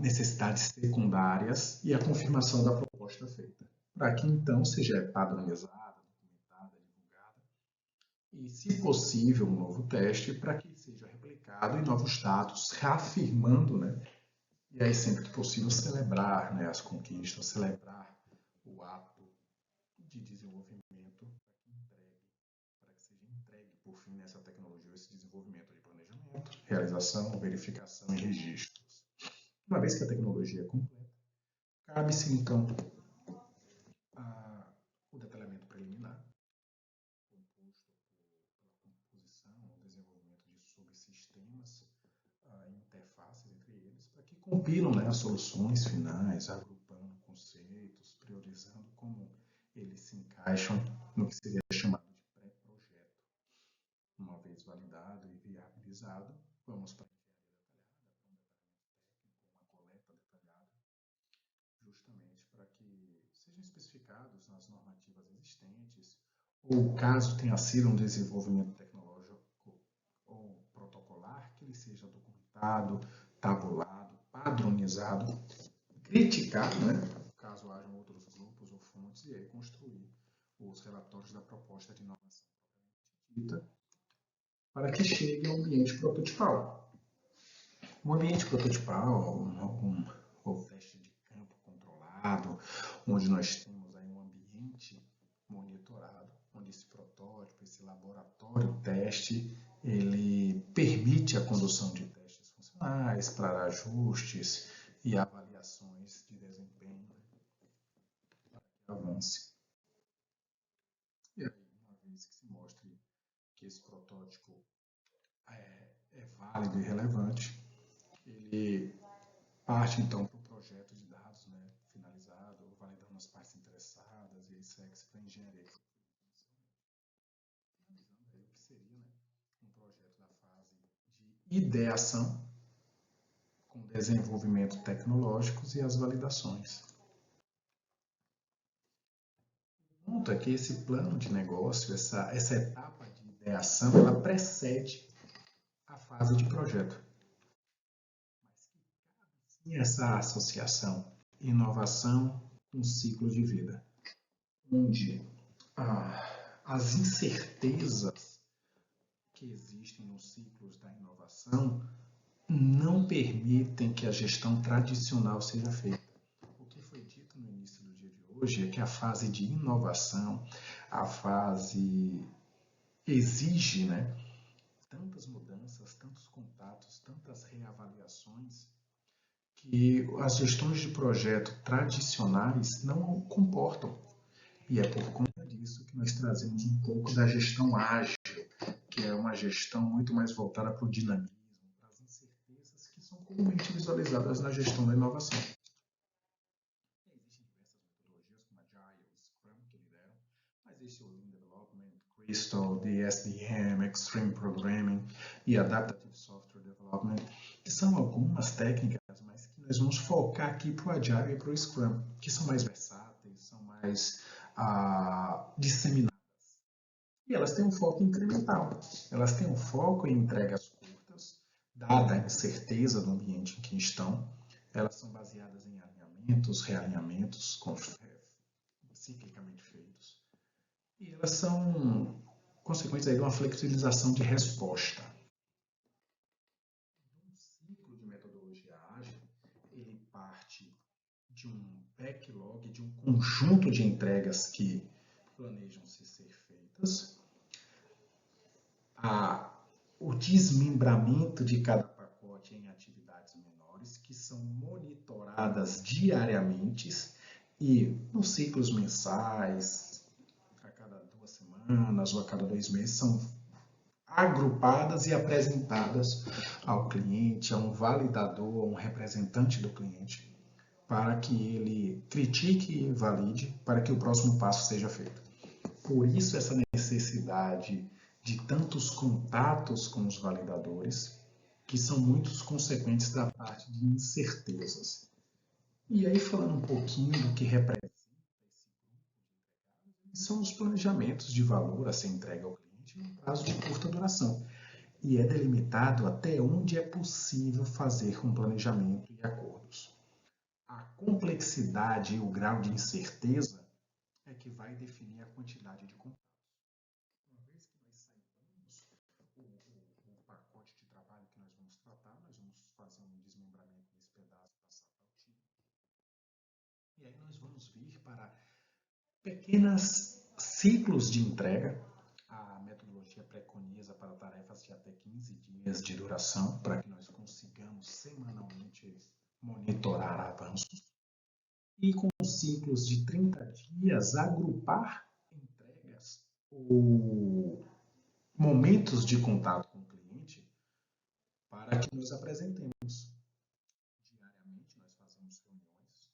necessidades secundárias e a confirmação da proposta feita, para que então seja padronizada, documentada, divulgada e, se possível, um novo teste para que seja replicado em novos dados, reafirmando, né? E aí, sempre que possível, celebrar, né, as conquistas, celebrar o ato de desenvolvimento para que seja entregue, por fim, nessa tecnologia, esse desenvolvimento de planejamento, realização, verificação e registros. Uma vez que a tecnologia é completa, cabe-se, então, o detalhamento preliminar, composto pela composição ou desenvolvimento de subsistemas e interfaces entre eles, para que compilam, né, as soluções finais, agrupando conceitos, priorizando como eles se encaixam no que seria chamado de pré-projeto. Uma vez validado e viabilizado, vamos para a engenharia detalhada, para um detalhamento técnico, uma coleta detalhada, justamente para que sejam especificados nas normativas existentes, ou caso tenha sido um desenvolvimento tecnológico ou protocolar, que ele seja documentado, tabulado, padronizado, criticado, né, caso hajam outros grupos ou fontes, e aí construir os relatórios da proposta de inovação dita, para que chegue ao ambiente prototipal. O ambiente prototipal, ou teste de campo controlado, onde nós temos aí um ambiente monitorado, onde esse protótipo, esse laboratório teste, ele permite a condução de testes funcionais para ajustes e avaliações de desempenho para que avance. E aí, uma vez que se mostre que esse protótipo é válido e relevante, ele parte então para o projeto de dados, né, finalizado, validando as partes interessadas, e aí segue-se para a engenharia. Finalizando aí o que seria, né, um projeto da fase de ideação, com desenvolvimento tecnológicos e as validações. O ponto é que esse plano de negócio, essa etapa de ideação, ela precede a fase de projeto. Mas que cabe sim essa associação, inovação com ciclo de vida, onde as incertezas que existem nos ciclos da inovação não permitem que a gestão tradicional seja feita. O que foi dito no início do dia de hoje é que a fase de inovação, a fase exige, né, tantas mudanças, tantos contatos, tantas reavaliações, que as gestões de projeto tradicionais não comportam. E é por conta disso que nós trazemos um pouco da gestão ágil, que é uma gestão muito mais voltada para o dinamismo, para as incertezas que são comumente visualizadas na gestão da inovação. Existem diversas metodologias como Agile, Scrum, que lideram, mas existe o Lean Development, Crystal, DSDM, Extreme Programming e Adaptive Software Development, que são algumas técnicas, mas que nós vamos focar aqui para o Agile e para o Scrum, que são mais versáteis, são mais disseminadas. E elas têm um foco incremental. Elas têm um foco em entregas curtas, dada a incerteza do ambiente em que estão. Elas são baseadas em alinhamentos, realinhamentos, ciclicamente feitos. E elas são consequentes aí de uma flexibilização de resposta. Um ciclo de metodologia ágil, ele parte de um backlog, de um conjunto de entregas que planejam-se ser feitas, o desmembramento de cada pacote em atividades menores, que são monitoradas diariamente e nos ciclos mensais, a cada 2 semanas ou a cada 2 meses, são agrupadas e apresentadas ao cliente, a um validador, a um representante do cliente, para que ele critique e valide, para que o próximo passo seja feito. Por isso essa necessidade de tantos contatos com os validadores, que são muitos consequentes da parte de incertezas. E aí, falando um pouquinho do que representa esse grupo de entregados, são os planejamentos de valor a ser entregue ao cliente, cliente num prazo de curta duração. E é delimitado até onde é possível fazer um planejamento e acordos. A complexidade e o grau de incerteza é que vai definir a quantidade de contratos. Uma vez que nós saibamos o pacote de trabalho que nós vamos tratar, nós vamos fazer um desmembramento desse pedaço, passar para o time. E aí nós vamos vir para pequenos ciclos de entrega. A metodologia preconiza para tarefas de até 15 dias de duração, para que nós consigamos semanalmente monitorar avanços. E com ciclos de 30 dias, agrupar entregas ou momentos de contato com o cliente para que nós apresentemos. Diariamente, nós fazemos reuniões,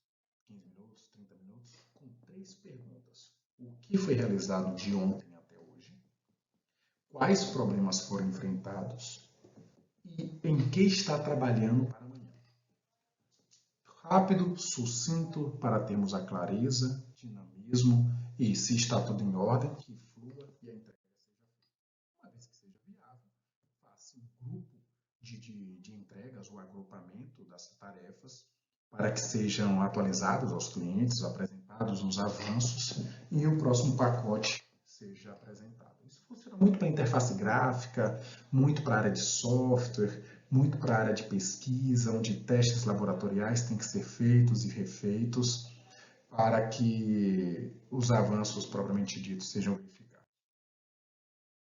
15 minutos, 30 minutos, com 3 perguntas. O que foi realizado de ontem até hoje? Quais problemas foram enfrentados? E em que está trabalhando para amanhã? Rápido, sucinto, para termos a clareza, dinamismo e, se está tudo em ordem, que flua e a entrega seja feita. Uma vez que seja viável, faça um grupo de entregas, o agrupamento das tarefas, para que sejam atualizados aos clientes, apresentados os avanços e o próximo pacote seja apresentado. Isso funciona muito para interface gráfica, muito para a área de software, muito para a área de pesquisa, onde testes laboratoriais têm que ser feitos e refeitos para que os avanços propriamente ditos sejam verificados.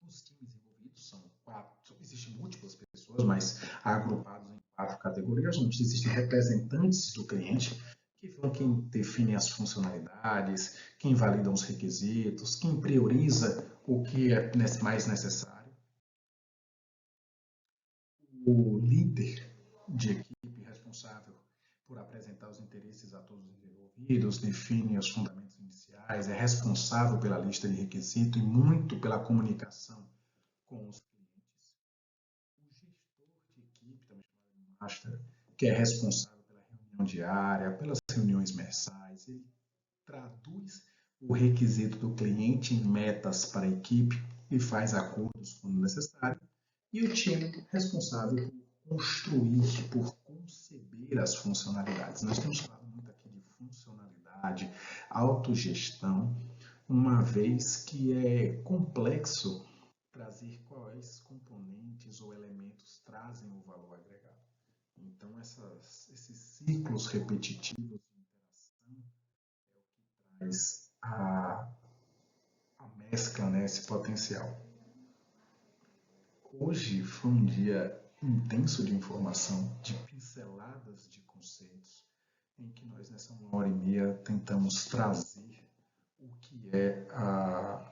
Os times envolvidos são 4, existem múltiplas pessoas, mas agrupados em 4 categorias, onde existem representantes do cliente, que vão quem define as funcionalidades, quem valida os requisitos, quem prioriza o que é mais necessário. O líder de equipe responsável por apresentar os interesses a todos os envolvidos, define os fundamentos iniciais, é responsável pela lista de requisitos e muito pela comunicação com os clientes. O gestor de equipe, também chamado de master, que é responsável pela reunião diária, pelas reuniões mensais, ele traduz o requisito do cliente em metas para a equipe e faz acordos quando necessário. E o time responsável por construir, por conceber as funcionalidades. Nós temos falado muito aqui de funcionalidade, autogestão, uma vez que é complexo trazer quais componentes ou elementos trazem o valor agregado. Então, esses ciclos repetitivos de interação é o que traz a mescla, né, esse potencial. Hoje foi um dia intenso de informação, de pinceladas de conceitos, em que nós, nessa 1h30, tentamos trazer o que é a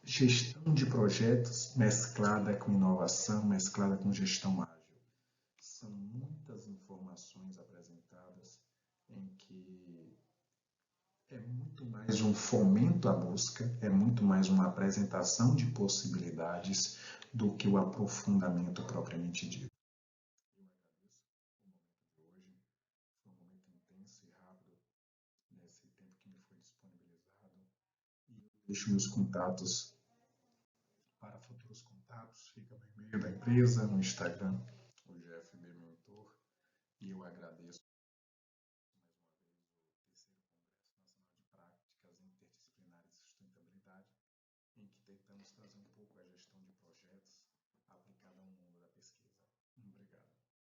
gestão de projetos mesclada com inovação, mesclada com gestão ágil. São muitas informações apresentadas em que é muito mais um fomento à busca, é muito mais uma apresentação de possibilidades do que o aprofundamento propriamente dito. Eu agradeço o momento de hoje, foi um momento intenso e rápido nesse tempo que me foi disponibilizado e eu deixo meus contatos para futuros contatos, fica no e-mail da empresa, no Instagram, o GFB Mentor, e eu agradeço mais uma vez o terceiro Congresso Nacional de Práticas Interdisciplinares e Sustentabilidade, em que tentamos trazer um pouco a gestão de projetos aplicada ao mundo da pesquisa. Obrigado.